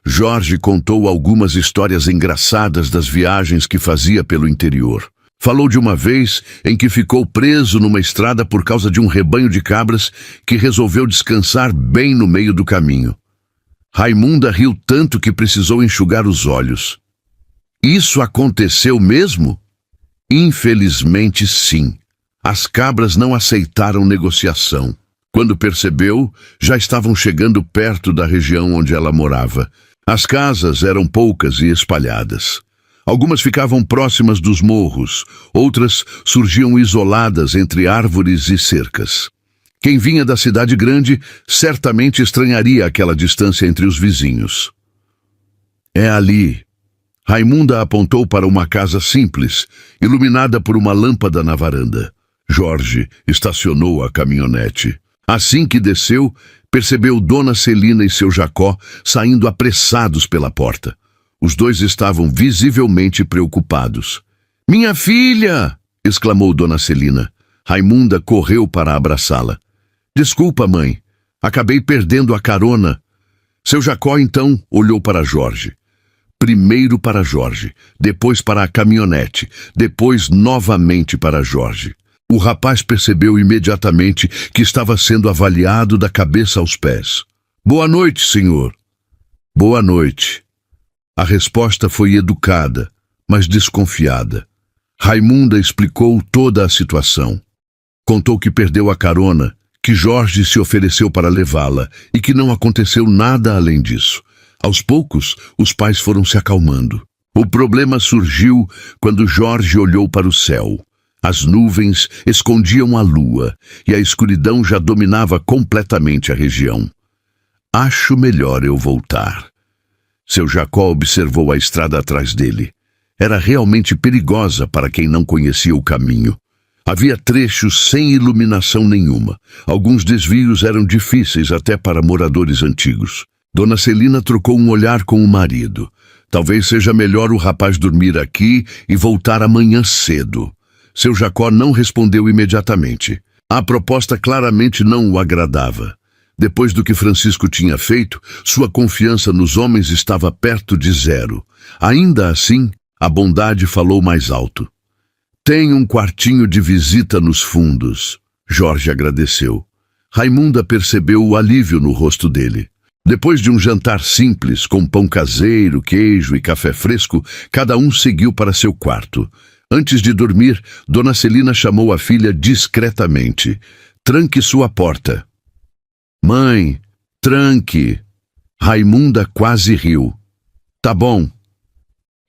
Jorge contou algumas histórias engraçadas das viagens que fazia pelo interior. Falou de uma vez em que ficou preso numa estrada por causa de um rebanho de cabras que resolveu descansar bem no meio do caminho. Raimunda riu tanto que precisou enxugar os olhos. Isso aconteceu mesmo? Infelizmente, sim. As cabras não aceitaram negociação. Quando percebeu, já estavam chegando perto da região onde ela morava. As casas eram poucas e espalhadas. Algumas ficavam próximas dos morros, outras surgiam isoladas entre árvores e cercas. Quem vinha da cidade grande certamente estranharia aquela distância entre os vizinhos. É ali. Raimunda apontou para uma casa simples, iluminada por uma lâmpada na varanda. Jorge estacionou a caminhonete. Assim que desceu, percebeu Dona Celina e seu Jacó saindo apressados pela porta. Os dois estavam visivelmente preocupados. "Minha filha!" exclamou Dona Celina. Raimunda correu para abraçá-la. "Desculpa, mãe. Acabei perdendo a carona." Seu Jacó, então, olhou para Jorge. Primeiro para Jorge, depois para a caminhonete, depois novamente para Jorge. O rapaz percebeu imediatamente que estava sendo avaliado da cabeça aos pés. "Boa noite, senhor." "Boa noite." A resposta foi educada, mas desconfiada. Raimunda explicou toda a situação. Contou que perdeu a carona, que Jorge se ofereceu para levá-la e que não aconteceu nada além disso. Aos poucos, os pais foram se acalmando. O problema surgiu quando Jorge olhou para o céu. As nuvens escondiam a lua e a escuridão já dominava completamente a região. "Acho melhor eu voltar." Seu Jacó observou a estrada atrás dele. Era realmente perigosa para quem não conhecia o caminho. Havia trechos sem iluminação nenhuma. Alguns desvios eram difíceis até para moradores antigos. Dona Celina trocou um olhar com o marido. Talvez seja melhor o rapaz dormir aqui e voltar amanhã cedo. Seu Jacó não respondeu imediatamente. A proposta claramente não o agradava. Depois do que Francisco tinha feito, sua confiança nos homens estava perto de zero. Ainda assim, a bondade falou mais alto. "Tem um quartinho de visita nos fundos." Jorge agradeceu. Raimunda percebeu o alívio no rosto dele. Depois de um jantar simples, com pão caseiro, queijo e café fresco, cada um seguiu para seu quarto. Antes de dormir, Dona Celina chamou a filha discretamente. "Tranque sua porta." "Mãe, tranque." Raimunda quase riu. "Tá bom."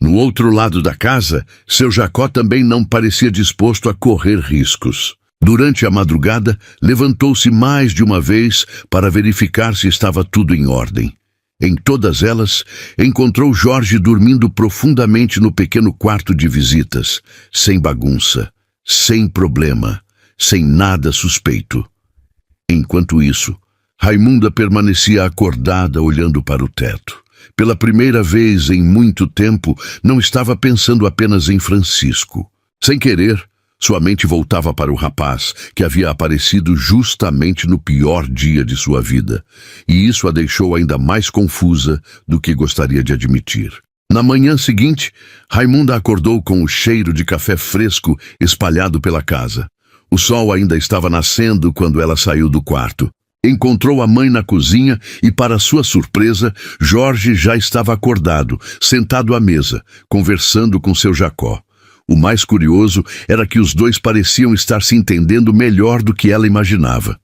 No outro lado da casa, seu Jacó também não parecia disposto a correr riscos. Durante a madrugada, levantou-se mais de uma vez para verificar se estava tudo em ordem. Em todas elas, encontrou Jorge dormindo profundamente no pequeno quarto de visitas, sem bagunça, sem problema, sem nada suspeito. Enquanto isso, Raimunda permanecia acordada olhando para o teto. Pela primeira vez em muito tempo, não estava pensando apenas em Francisco. Sem querer, sua mente voltava para o rapaz, que havia aparecido justamente no pior dia de sua vida, e isso a deixou ainda mais confusa do que gostaria de admitir. Na manhã seguinte, Raimunda acordou com o cheiro de café fresco espalhado pela casa. O sol ainda estava nascendo quando ela saiu do quarto. Encontrou a mãe na cozinha e, para sua surpresa, Jorge já estava acordado, sentado à mesa, conversando com seu Jacó. O mais curioso era que os dois pareciam estar se entendendo melhor do que ela imaginava.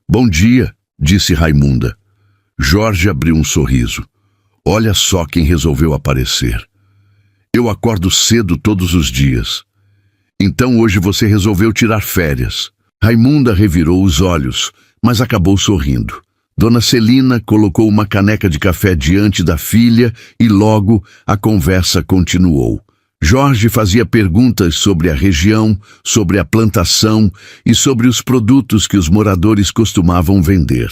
"Bom dia", disse Raimunda. Jorge abriu um sorriso. "Olha só quem resolveu aparecer. Eu acordo cedo todos os dias. Então hoje você resolveu tirar férias." Raimunda revirou os olhos, mas acabou sorrindo. Dona Celina colocou uma caneca de café diante da filha e logo a conversa continuou. Jorge fazia perguntas sobre a região, sobre a plantação e sobre os produtos que os moradores costumavam vender.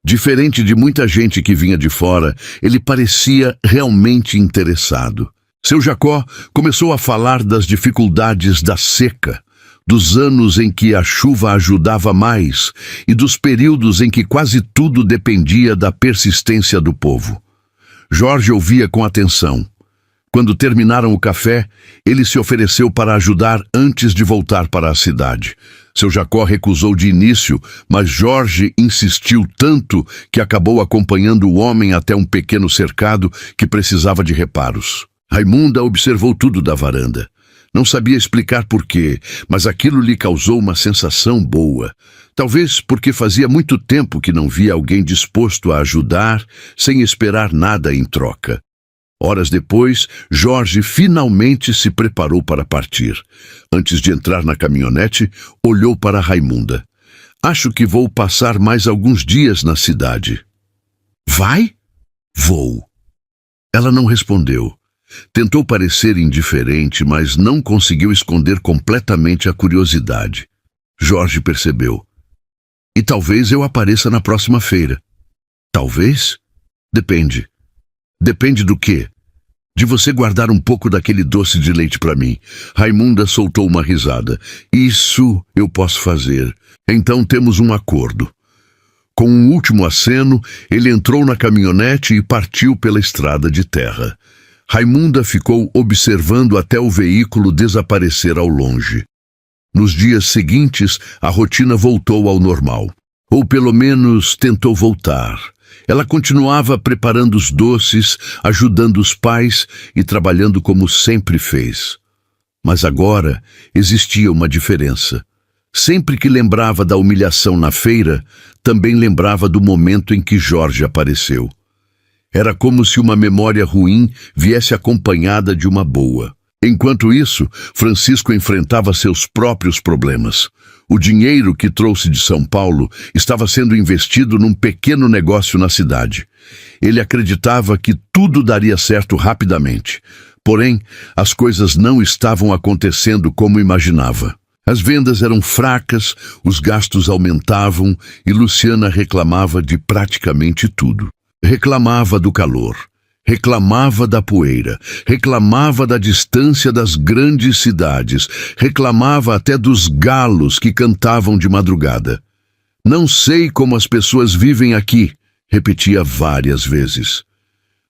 Diferente de muita gente que vinha de fora, ele parecia realmente interessado. Seu Jacó começou a falar das dificuldades da seca, dos anos em que a chuva ajudava mais e dos períodos em que quase tudo dependia da persistência do povo. Jorge ouvia com atenção. Quando terminaram o café, ele se ofereceu para ajudar antes de voltar para a cidade. Seu Jacó recusou de início, mas Jorge insistiu tanto que acabou acompanhando o homem até um pequeno cercado que precisava de reparos. Raimunda observou tudo da varanda. Não sabia explicar por quê, mas aquilo lhe causou uma sensação boa. Talvez porque fazia muito tempo que não via alguém disposto a ajudar, sem esperar nada em troca. Horas depois, Jorge finalmente se preparou para partir. Antes de entrar na caminhonete, olhou para Raimunda. Acho que vou passar mais alguns dias na cidade. Vai? Vou. Ela não respondeu. Tentou parecer indiferente, mas não conseguiu esconder completamente a curiosidade. Jorge percebeu. E talvez eu apareça na próxima feira. Talvez? Depende. Depende do quê? De você guardar um pouco daquele doce de leite para mim. Raimunda soltou uma risada. Isso eu posso fazer. Então temos um acordo. Com um último aceno, ele entrou na caminhonete e partiu pela estrada de terra. Raimunda ficou observando até o veículo desaparecer ao longe. Nos dias seguintes, a rotina voltou ao normal. Ou pelo menos tentou voltar. Ela continuava preparando os doces, ajudando os pais e trabalhando como sempre fez. Mas agora existia uma diferença. Sempre que lembrava da humilhação na feira, também lembrava do momento em que Jorge apareceu. Era como se uma memória ruim viesse acompanhada de uma boa. Enquanto isso, Francisco enfrentava seus próprios problemas. O dinheiro que trouxe de São Paulo estava sendo investido num pequeno negócio na cidade. Ele acreditava que tudo daria certo rapidamente. Porém, as coisas não estavam acontecendo como imaginava. As vendas eram fracas, os gastos aumentavam e Luciana reclamava de praticamente tudo. Reclamava do calor, reclamava da poeira, reclamava da distância das grandes cidades, reclamava até dos galos que cantavam de madrugada. Não sei como as pessoas vivem aqui, repetia várias vezes.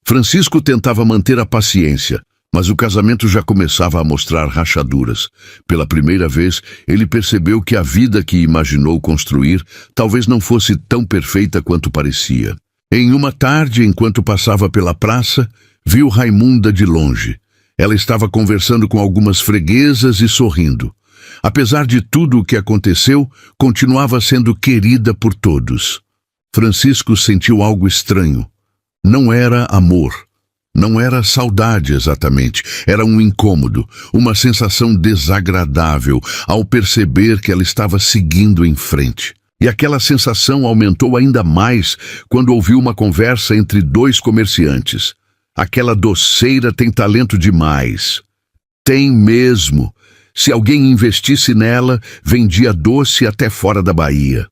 Francisco tentava manter a paciência, mas o casamento já começava a mostrar rachaduras. Pela primeira vez, ele percebeu que a vida que imaginou construir talvez não fosse tão perfeita quanto parecia. Em uma tarde, enquanto passava pela praça, viu Raimunda de longe. Ela estava conversando com algumas freguesas e sorrindo. Apesar de tudo o que aconteceu, continuava sendo querida por todos. Francisco sentiu algo estranho. Não era amor. Não era saudade exatamente. Era um incômodo, uma sensação desagradável ao perceber que ela estava seguindo em frente. E aquela sensação aumentou ainda mais quando ouviu uma conversa entre dois comerciantes. Aquela doceira tem talento demais. Tem mesmo. Se alguém investisse nela, vendia doce até fora da Bahia.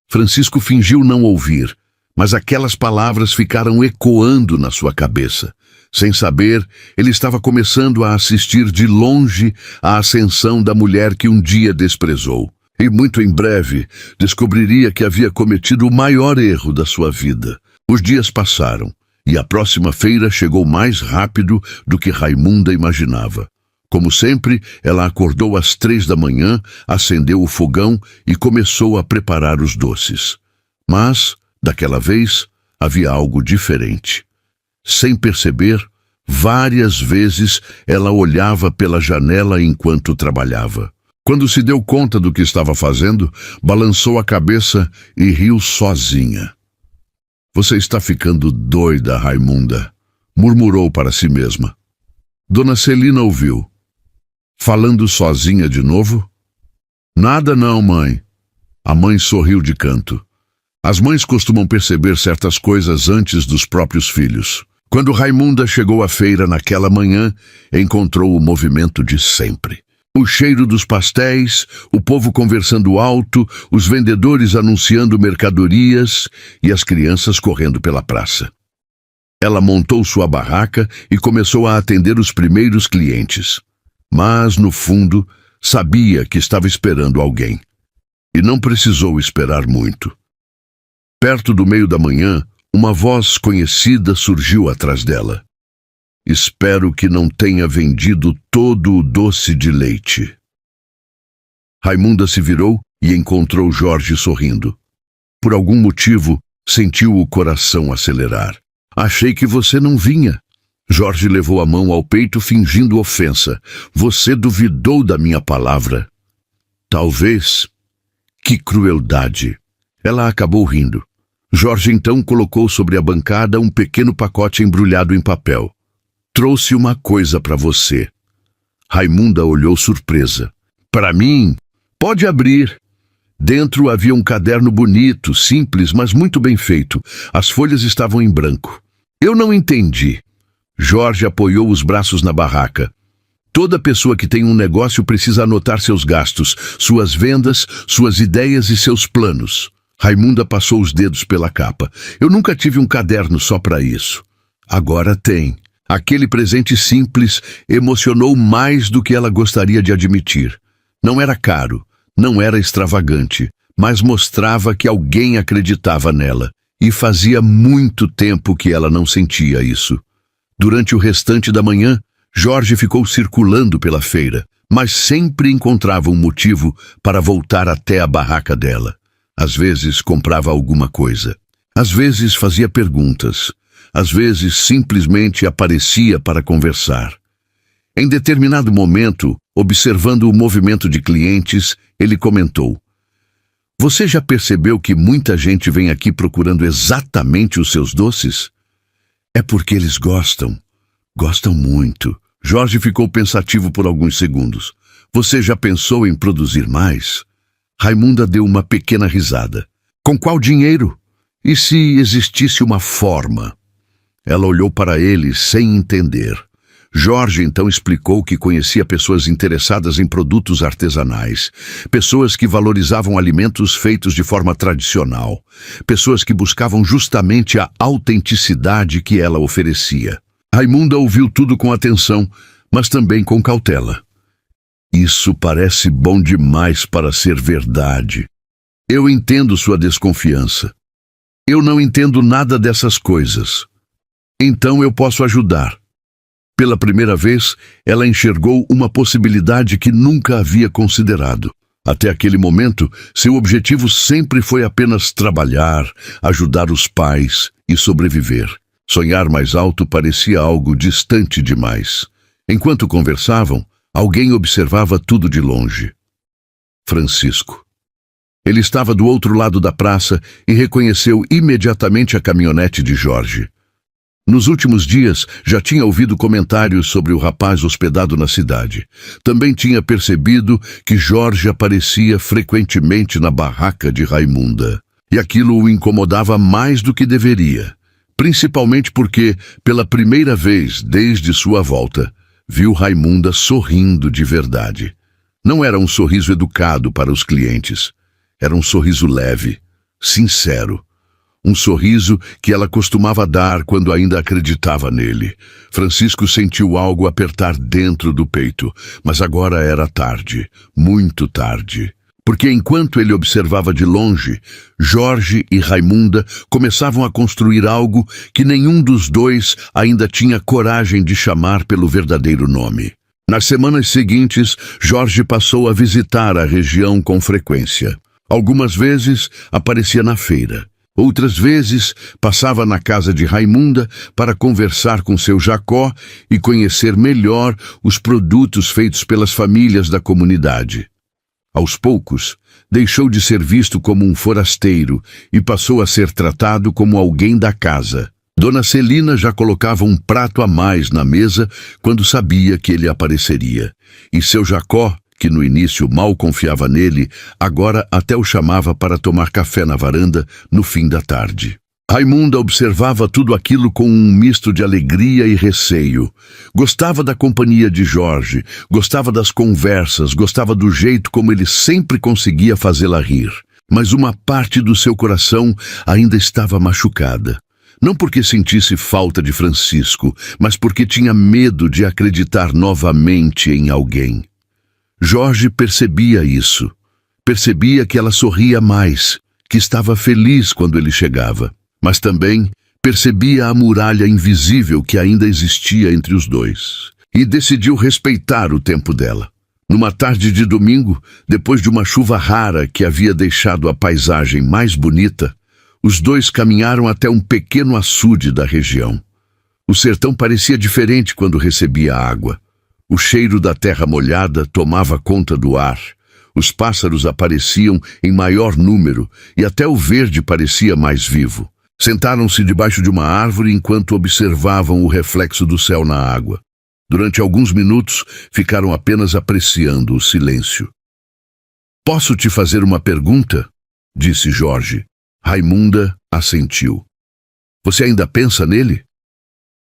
Francisco fingiu não ouvir, mas aquelas palavras ficaram ecoando na sua cabeça. Sem saber, ele estava começando a assistir de longe à ascensão da mulher que um dia desprezou. E muito em breve descobriria que havia cometido o maior erro da sua vida. Os dias passaram e a próxima feira chegou mais rápido do que Raimunda imaginava. Como sempre, ela acordou às 3 da manhã, acendeu o fogão e começou a preparar os doces. Mas, daquela vez, havia algo diferente. Sem perceber, várias vezes ela olhava pela janela enquanto trabalhava. Quando se deu conta do que estava fazendo, balançou a cabeça e riu sozinha. Você está ficando doida, Raimunda, murmurou para si mesma. Dona Celina ouviu. Falando sozinha de novo? Nada não, mãe. A mãe sorriu de canto. As mães costumam perceber certas coisas antes dos próprios filhos. Quando Raimunda chegou à feira naquela manhã, encontrou o movimento de sempre. O cheiro dos pastéis, o povo conversando alto, os vendedores anunciando mercadorias e as crianças correndo pela praça. Ela montou sua barraca e começou a atender os primeiros clientes. Mas, no fundo, sabia que estava esperando alguém. E não precisou esperar muito. Perto do meio da manhã, uma voz conhecida surgiu atrás dela. Espero que não tenha vendido todo o doce de leite. Raimunda se virou e encontrou Jorge sorrindo. Por algum motivo, sentiu o coração acelerar. Achei que você não vinha. Jorge levou a mão ao peito fingindo ofensa. Você duvidou da minha palavra. Talvez. Que crueldade. Ela acabou rindo. Jorge então colocou sobre a bancada um pequeno pacote embrulhado em papel. Trouxe uma coisa para você. Raimunda olhou surpresa. Para mim? Pode abrir. Dentro havia um caderno bonito, simples, mas muito bem feito. As folhas estavam em branco. Eu não entendi. Jorge apoiou os braços na barraca. Toda pessoa que tem um negócio precisa anotar seus gastos, suas vendas, suas ideias e seus planos. Raimunda passou os dedos pela capa. Eu nunca tive um caderno só para isso. Agora tem. Aquele presente simples emocionou mais do que ela gostaria de admitir. Não era caro, não era extravagante, mas mostrava que alguém acreditava nela. E fazia muito tempo que ela não sentia isso. Durante o restante da manhã, Jorge ficou circulando pela feira, mas sempre encontrava um motivo para voltar até a barraca dela. Às vezes comprava alguma coisa. Às vezes fazia perguntas. Às vezes simplesmente aparecia para conversar. Em determinado momento, observando o movimento de clientes, ele comentou: Você já percebeu que muita gente vem aqui procurando exatamente os seus doces? É porque eles gostam. Gostam muito. Jorge ficou pensativo por alguns segundos. Você já pensou em produzir mais? Raimunda deu uma pequena risada. Com qual dinheiro? E se existisse uma forma? Ela olhou para ele sem entender. Jorge então explicou que conhecia pessoas interessadas em produtos artesanais, pessoas que valorizavam alimentos feitos de forma tradicional, pessoas que buscavam justamente a autenticidade que ela oferecia. Raimunda ouviu tudo com atenção, mas também com cautela. Isso parece bom demais para ser verdade. Eu entendo sua desconfiança. Eu não entendo nada dessas coisas. Então eu posso ajudar. Pela primeira vez, ela enxergou uma possibilidade que nunca havia considerado. Até aquele momento, seu objetivo sempre foi apenas trabalhar, ajudar os pais e sobreviver. Sonhar mais alto parecia algo distante demais. Enquanto conversavam, alguém observava tudo de longe. Francisco. Ele estava do outro lado da praça e reconheceu imediatamente a caminhonete de Jorge. Nos últimos dias, já tinha ouvido comentários sobre o rapaz hospedado na cidade. Também tinha percebido que Jorge aparecia frequentemente na barraca de Raimunda. E aquilo o incomodava mais do que deveria. Principalmente porque, pela primeira vez desde sua volta, viu Raimunda sorrindo de verdade. Não era um sorriso educado para os clientes. Era um sorriso leve, sincero. Um sorriso que ela costumava dar quando ainda acreditava nele. Francisco sentiu algo apertar dentro do peito, mas agora era tarde, muito tarde. Porque enquanto ele observava de longe, Jorge e Raimunda começavam a construir algo que nenhum dos dois ainda tinha coragem de chamar pelo verdadeiro nome. Nas semanas seguintes, Jorge passou a visitar a região com frequência. Algumas vezes aparecia na feira. Outras vezes, passava na casa de Raimunda para conversar com seu Jacó e conhecer melhor os produtos feitos pelas famílias da comunidade. Aos poucos, deixou de ser visto como um forasteiro e passou a ser tratado como alguém da casa. Dona Celina já colocava um prato a mais na mesa quando sabia que ele apareceria. E seu Jacó, que no início mal confiava nele, agora até o chamava para tomar café na varanda no fim da tarde. Raimunda observava tudo aquilo com um misto de alegria e receio. Gostava da companhia de Jorge, gostava das conversas, gostava do jeito como ele sempre conseguia fazê-la rir. Mas uma parte do seu coração ainda estava machucada. Não porque sentisse falta de Francisco, mas porque tinha medo de acreditar novamente em alguém. Jorge percebia isso. Percebia que ela sorria mais, que estava feliz quando ele chegava. Mas também percebia a muralha invisível que ainda existia entre os dois. E decidiu respeitar o tempo dela. Numa tarde de domingo, depois de uma chuva rara que havia deixado a paisagem mais bonita, os dois caminharam até um pequeno açude da região. O sertão parecia diferente quando recebia água. O cheiro da terra molhada tomava conta do ar. Os pássaros apareciam em maior número e até o verde parecia mais vivo. Sentaram-se debaixo de uma árvore enquanto observavam o reflexo do céu na água. Durante alguns minutos, ficaram apenas apreciando o silêncio. "Posso te fazer uma pergunta?" disse Jorge. Raimunda assentiu. "Você ainda pensa nele?"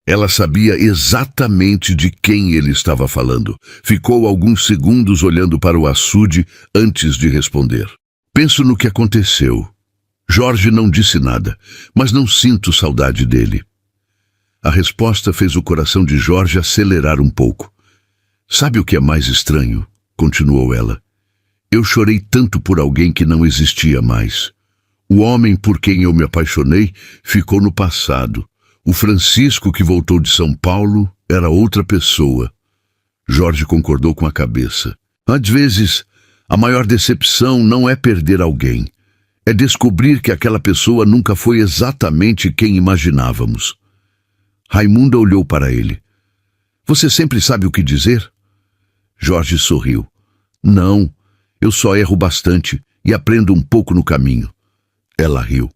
Ela sabia exatamente de quem ele estava falando. Ficou alguns segundos olhando para o açude antes de responder. "Penso no que aconteceu. Jorge não disse nada, mas não sinto saudade dele." A resposta fez o coração de Jorge acelerar um pouco. "Sabe o que é mais estranho?" continuou ela. "Eu chorei tanto por alguém que não existia mais. O homem por quem eu me apaixonei ficou no passado. O Francisco que voltou de São Paulo era outra pessoa." Jorge concordou com a cabeça. "Às vezes, a maior decepção não é perder alguém. É descobrir que aquela pessoa nunca foi exatamente quem imaginávamos." Raimunda olhou para ele. "Você sempre sabe o que dizer?" Jorge sorriu. "Não, eu só erro bastante e aprendo um pouco no caminho." Ela riu.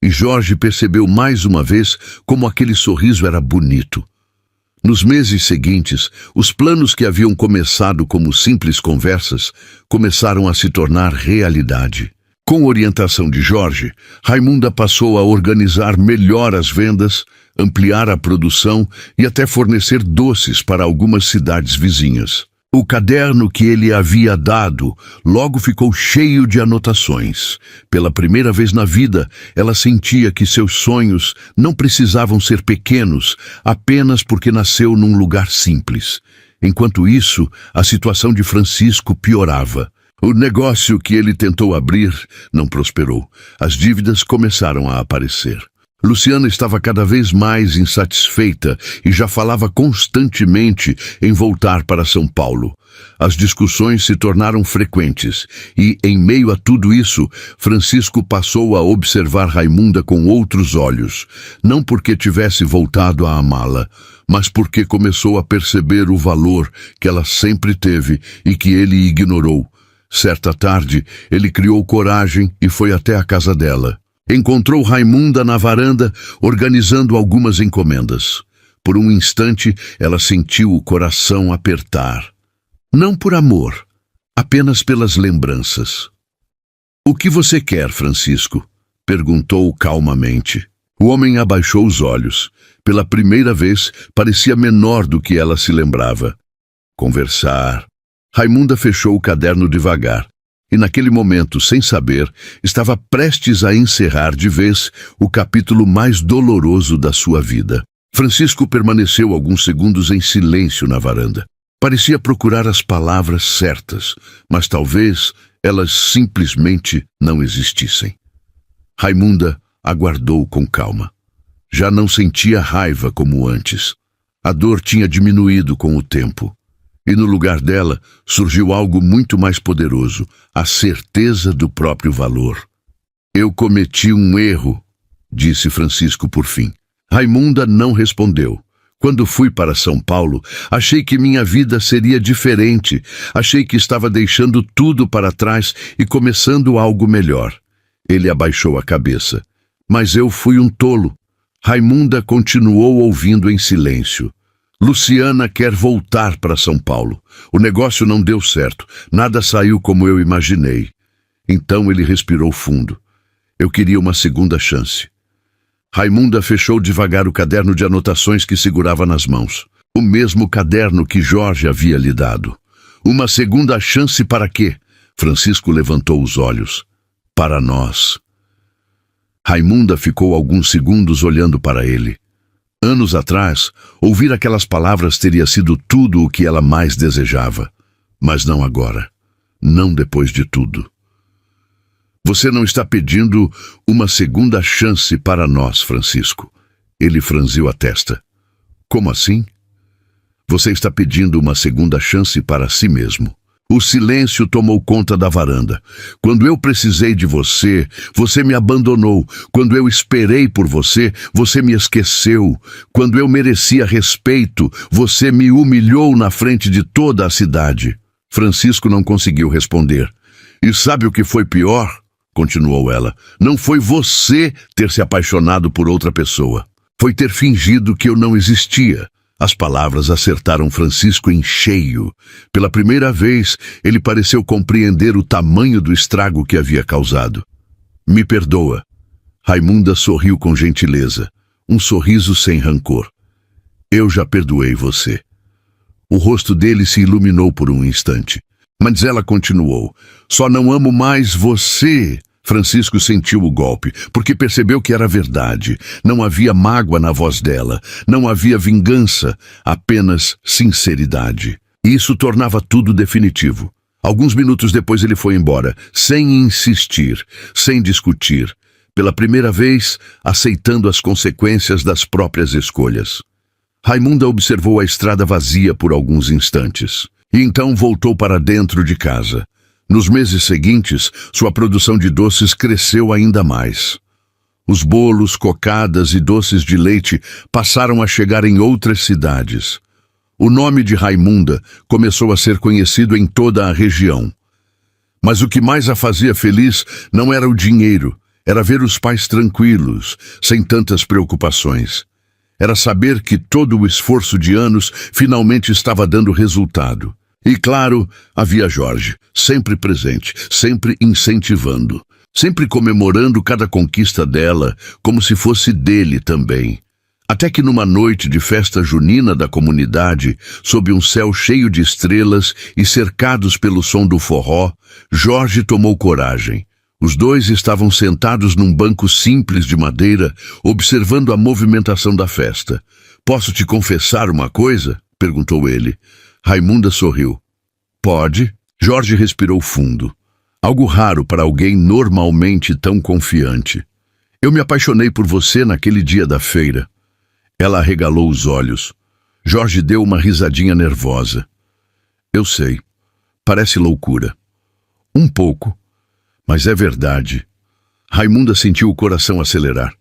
E Jorge percebeu mais uma vez como aquele sorriso era bonito. Nos meses seguintes, os planos que haviam começado como simples conversas começaram a se tornar realidade. Com orientação de Jorge, Raimunda passou a organizar melhor as vendas, ampliar a produção e até fornecer doces para algumas cidades vizinhas. O caderno que ele havia dado logo ficou cheio de anotações. Pela primeira vez na vida, ela sentia que seus sonhos não precisavam ser pequenos apenas porque nasceu num lugar simples. Enquanto isso, a situação de Francisco piorava. O negócio que ele tentou abrir não prosperou. As dívidas começaram a aparecer. Luciana estava cada vez mais insatisfeita e já falava constantemente em voltar para São Paulo. As discussões se tornaram frequentes e, em meio a tudo isso, Francisco passou a observar Raimunda com outros olhos, não porque tivesse voltado a amá-la, mas porque começou a perceber o valor que ela sempre teve e que ele ignorou. Certa tarde, ele criou coragem e foi até a casa dela. Encontrou Raimunda na varanda, organizando algumas encomendas. Por um instante, ela sentiu o coração apertar. Não por amor, apenas pelas lembranças. "O que você quer, Francisco?" perguntou calmamente. O homem abaixou os olhos. Pela primeira vez, parecia menor do que ela se lembrava. "Conversar." Raimunda fechou o caderno devagar. E naquele momento, sem saber, estava prestes a encerrar de vez o capítulo mais doloroso da sua vida. Francisco permaneceu alguns segundos em silêncio na varanda. Parecia procurar as palavras certas, mas talvez elas simplesmente não existissem. Raimunda aguardou com calma. Já não sentia raiva como antes. A dor tinha diminuído com o tempo. E no lugar dela surgiu algo muito mais poderoso, a certeza do próprio valor. "Eu cometi um erro", disse Francisco por fim. Raimunda não respondeu. "Quando fui para São Paulo, achei que minha vida seria diferente. Achei que estava deixando tudo para trás e começando algo melhor." Ele abaixou a cabeça. "Mas eu fui um tolo." Raimunda continuou ouvindo em silêncio. "Luciana quer voltar para São Paulo. O negócio não deu certo. Nada saiu como eu imaginei." Então ele respirou fundo. "Eu queria uma segunda chance." Raimunda fechou devagar o caderno de anotações que segurava nas mãos. O mesmo caderno que Jorge havia lhe dado. "Uma segunda chance para quê?" Francisco levantou os olhos. "Para nós." Raimunda ficou alguns segundos olhando para ele. Anos atrás, ouvir aquelas palavras teria sido tudo o que ela mais desejava. Mas não agora. Não depois de tudo. "Você não está pedindo uma segunda chance para nós, Francisco." Ele franziu a testa. "Como assim?" "Você está pedindo uma segunda chance para si mesmo. O silêncio tomou conta da varanda. Quando eu precisei de você, você me abandonou. Quando eu esperei por você, você me esqueceu. Quando eu merecia respeito, você me humilhou na frente de toda a cidade. Francisco não conseguiu responder. E sabe o que foi pior? Continuou ela. Não foi você ter se apaixonado por outra pessoa. Foi ter fingido que eu não existia. As palavras acertaram Francisco em cheio. Pela primeira vez, ele pareceu compreender o tamanho do estrago que havia causado. Me perdoa. Raimunda sorriu com gentileza, um sorriso sem rancor. Eu já perdoei você. O rosto dele se iluminou por um instante. Mas ela continuou. Só não amo mais você. Francisco sentiu o golpe, porque percebeu que era verdade. Não havia mágoa na voz dela, não havia vingança, apenas sinceridade. Isso tornava tudo definitivo. Alguns minutos depois ele foi embora, sem insistir, sem discutir. Pela primeira vez, aceitando as consequências das próprias escolhas. Raimunda observou a estrada vazia por alguns instantes, e então voltou para dentro de casa. Nos meses seguintes, sua produção de doces cresceu ainda mais. Os bolos, cocadas e doces de leite passaram a chegar em outras cidades. O nome de Raimunda começou a ser conhecido em toda a região. Mas o que mais a fazia feliz não era o dinheiro, era ver os pais tranquilos, sem tantas preocupações. Era saber que todo o esforço de anos finalmente estava dando resultado. E claro, havia Jorge, sempre presente, sempre incentivando, sempre comemorando cada conquista dela, como se fosse dele também. Até que numa noite de festa junina da comunidade, sob um céu cheio de estrelas e cercados pelo som do forró, Jorge tomou coragem. Os dois estavam sentados num banco simples de madeira, observando a movimentação da festa. "Posso te confessar uma coisa?" perguntou ele. Raimunda sorriu. "Pode?" Jorge respirou fundo. Algo raro para alguém normalmente tão confiante. "Eu me apaixonei por você naquele dia da feira." Ela arregalou os olhos. Jorge deu uma risadinha nervosa. "Eu sei. Parece loucura. Um pouco. Mas é verdade." Raimunda sentiu o coração acelerar.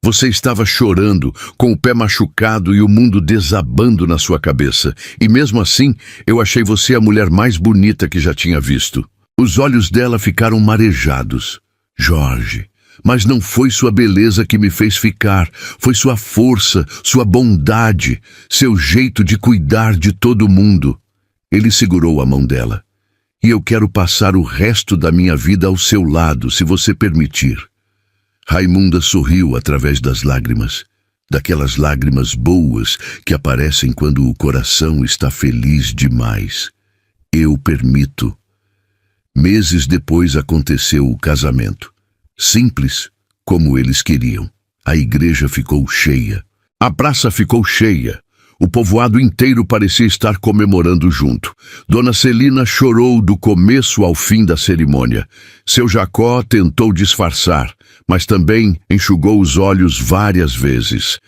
"Você estava chorando, com o pé machucado e o mundo desabando na sua cabeça. E mesmo assim, eu achei você a mulher mais bonita que já tinha visto." Os olhos dela ficaram marejados. "Jorge, mas não foi sua beleza que me fez ficar. Foi sua força, sua bondade, seu jeito de cuidar de todo mundo." Ele segurou a mão dela. "E eu quero passar o resto da minha vida ao seu lado, se você permitir." Raimunda sorriu através das lágrimas, daquelas lágrimas boas que aparecem quando o coração está feliz demais. "Eu permito." Meses depois aconteceu o casamento. Simples, como eles queriam. A igreja ficou cheia. A praça ficou cheia. O povoado inteiro parecia estar comemorando junto. Dona Celina chorou do começo ao fim da cerimônia. Seu Jacó tentou disfarçar, mas também enxugou os olhos várias vezes.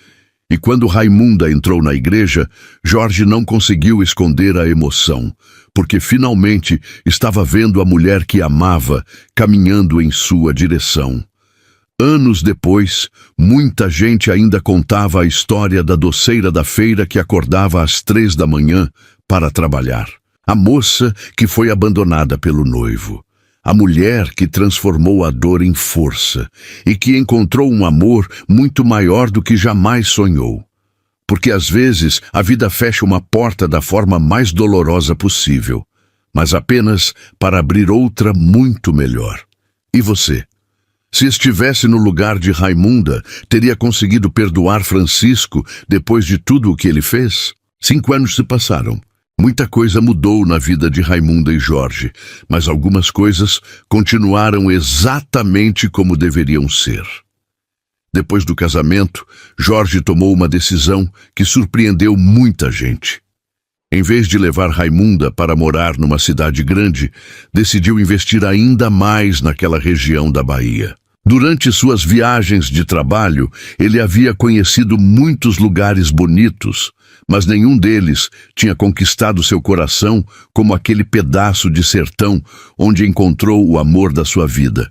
E quando Raimunda entrou na igreja, Jorge não conseguiu esconder a emoção, porque finalmente estava vendo a mulher que amava caminhando em sua direção. Anos depois, muita gente ainda contava a história da doceira da feira que acordava às 3 da manhã para trabalhar. A moça que foi abandonada pelo noivo. A mulher que transformou a dor em força e que encontrou um amor muito maior do que jamais sonhou. Porque às vezes a vida fecha uma porta da forma mais dolorosa possível, mas apenas para abrir outra muito melhor. E você? Se estivesse no lugar de Raimunda, teria conseguido perdoar Francisco depois de tudo o que ele fez? 5 anos se passaram. Muita coisa mudou na vida de Raimunda e Jorge, mas algumas coisas continuaram exatamente como deveriam ser. Depois do casamento, Jorge tomou uma decisão que surpreendeu muita gente. Em vez de levar Raimunda para morar numa cidade grande, decidiu investir ainda mais naquela região da Bahia. Durante suas viagens de trabalho, ele havia conhecido muitos lugares bonitos, mas nenhum deles tinha conquistado seu coração como aquele pedaço de sertão onde encontrou o amor da sua vida.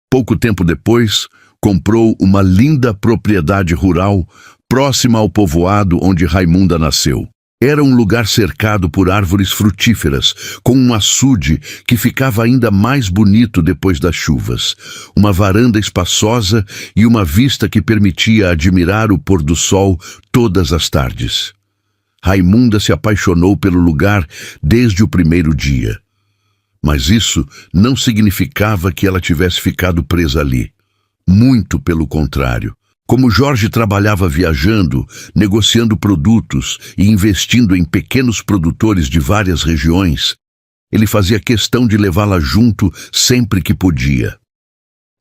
Pouco tempo depois, comprou uma linda propriedade rural próxima ao povoado onde Raimunda nasceu. Era um lugar cercado por árvores frutíferas, com um açude que ficava ainda mais bonito depois das chuvas, uma varanda espaçosa e uma vista que permitia admirar o pôr do sol todas as tardes. Raimunda se apaixonou pelo lugar desde o primeiro dia. Mas isso não significava que ela tivesse ficado presa ali. Muito pelo contrário. Como Jorge trabalhava viajando, negociando produtos e investindo em pequenos produtores de várias regiões, ele fazia questão de levá-la junto sempre que podia.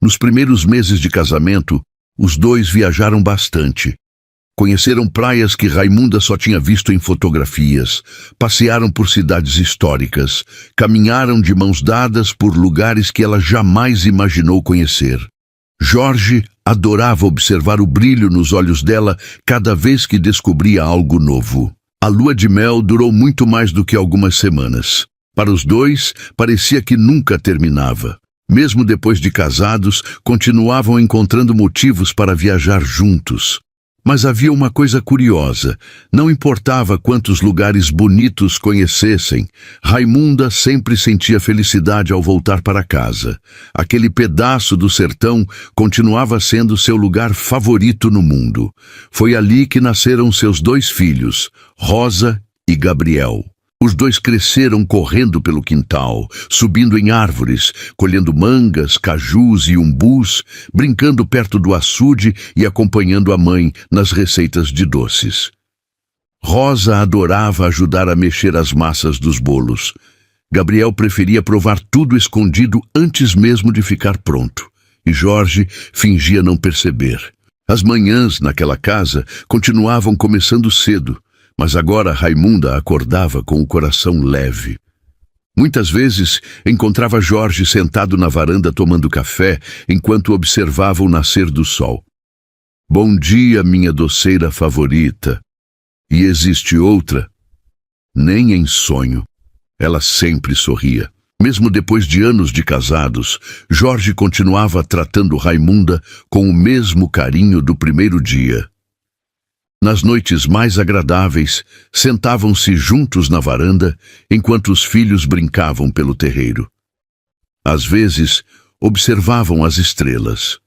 Nos primeiros meses de casamento, os dois viajaram bastante. Conheceram praias que Raimunda só tinha visto em fotografias, passearam por cidades históricas, caminharam de mãos dadas por lugares que ela jamais imaginou conhecer. Jorge adorava observar o brilho nos olhos dela cada vez que descobria algo novo. A lua de mel durou muito mais do que algumas semanas. Para os dois, parecia que nunca terminava. Mesmo depois de casados, continuavam encontrando motivos para viajar juntos. Mas havia uma coisa curiosa. Não importava quantos lugares bonitos conhecessem, Raimunda sempre sentia felicidade ao voltar para casa. Aquele pedaço do sertão continuava sendo seu lugar favorito no mundo. Foi ali que nasceram seus 2 filhos, Rosa e Gabriel. Os dois cresceram correndo pelo quintal, subindo em árvores, colhendo mangas, cajus e umbus, brincando perto do açude e acompanhando a mãe nas receitas de doces. Rosa adorava ajudar a mexer as massas dos bolos. Gabriel preferia provar tudo escondido antes mesmo de ficar pronto, e Jorge fingia não perceber. As manhãs naquela casa continuavam começando cedo, mas agora Raimunda acordava com o coração leve. Muitas vezes encontrava Jorge sentado na varanda tomando café enquanto observava o nascer do sol. "Bom dia, minha doceira favorita. E existe outra?" Nem em sonho. Ela sempre sorria. Mesmo depois de anos de casados, Jorge continuava tratando Raimunda com o mesmo carinho do primeiro dia. Nas noites mais agradáveis, sentavam-se juntos na varanda, enquanto os filhos brincavam pelo terreiro. Às vezes, observavam as estrelas.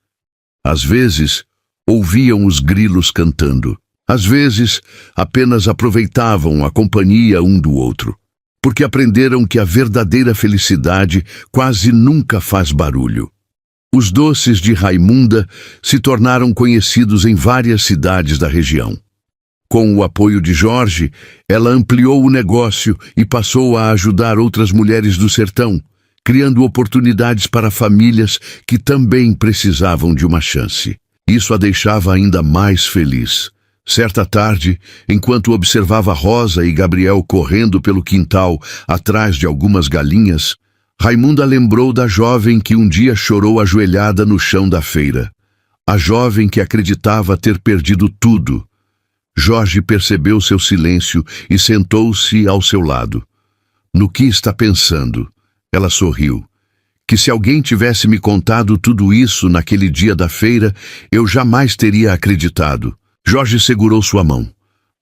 Às vezes, ouviam os grilos cantando. Às vezes, apenas aproveitavam a companhia um do outro, porque aprenderam que a verdadeira felicidade quase nunca faz barulho. Os doces de Raimunda se tornaram conhecidos em várias cidades da região. Com o apoio de Jorge, ela ampliou o negócio e passou a ajudar outras mulheres do sertão, criando oportunidades para famílias que também precisavam de uma chance. Isso a deixava ainda mais feliz. Certa tarde, enquanto observava Rosa e Gabriel correndo pelo quintal atrás de algumas galinhas, Raimunda lembrou da jovem que um dia chorou ajoelhada no chão da feira. A jovem que acreditava ter perdido tudo. Jorge percebeu seu silêncio e sentou-se ao seu lado. "No que está pensando?" Ela sorriu. "Que se alguém tivesse me contado tudo isso naquele dia da feira, eu jamais teria acreditado." Jorge segurou sua mão.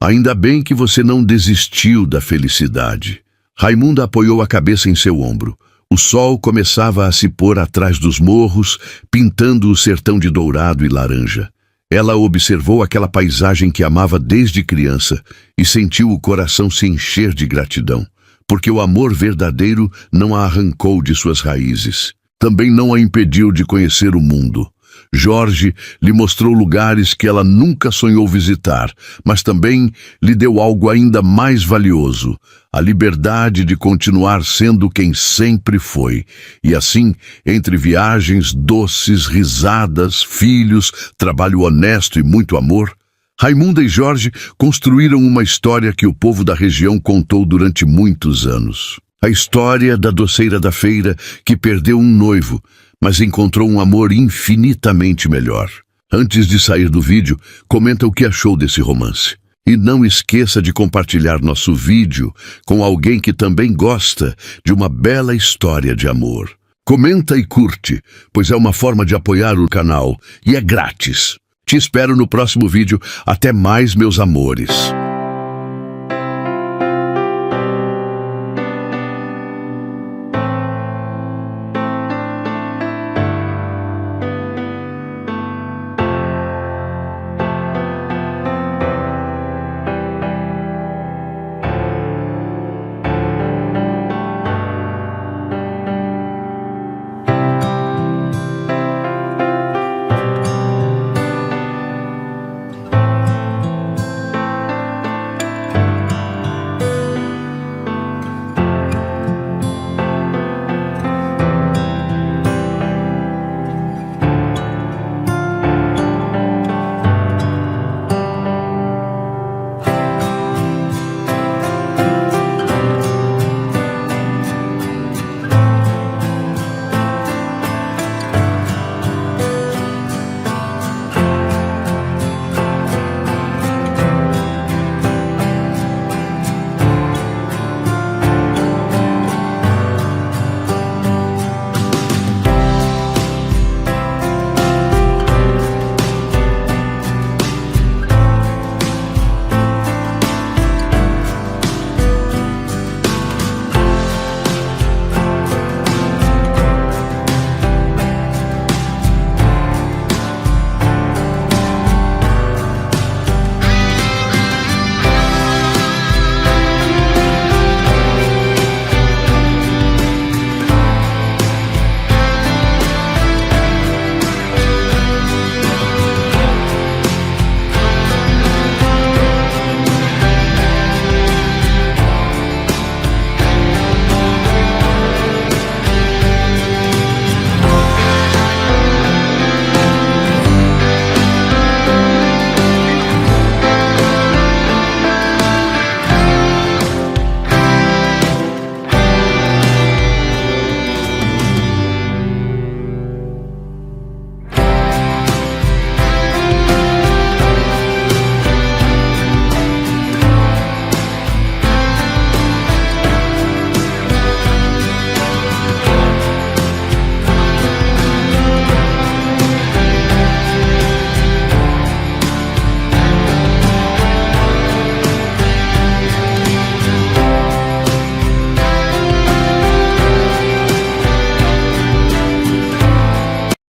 "Ainda bem que você não desistiu da felicidade." Raimunda apoiou a cabeça em seu ombro. O sol começava a se pôr atrás dos morros, pintando o sertão de dourado e laranja. Ela observou aquela paisagem que amava desde criança e sentiu o coração se encher de gratidão, porque o amor verdadeiro não a arrancou de suas raízes. Também não a impediu de conhecer o mundo. Jorge lhe mostrou lugares que ela nunca sonhou visitar, mas também lhe deu algo ainda mais valioso, a liberdade de continuar sendo quem sempre foi. E assim, entre viagens, doces, risadas, filhos, trabalho honesto e muito amor, Raimunda e Jorge construíram uma história que o povo da região contou durante muitos anos. A história da doceira da feira que perdeu um noivo, mas encontrou um amor infinitamente melhor. Antes de sair do vídeo, comenta o que achou desse romance. E não esqueça de compartilhar nosso vídeo com alguém que também gosta de uma bela história de amor. Comenta e curte, pois é uma forma de apoiar o canal e é grátis. Te espero no próximo vídeo. Até mais, meus amores.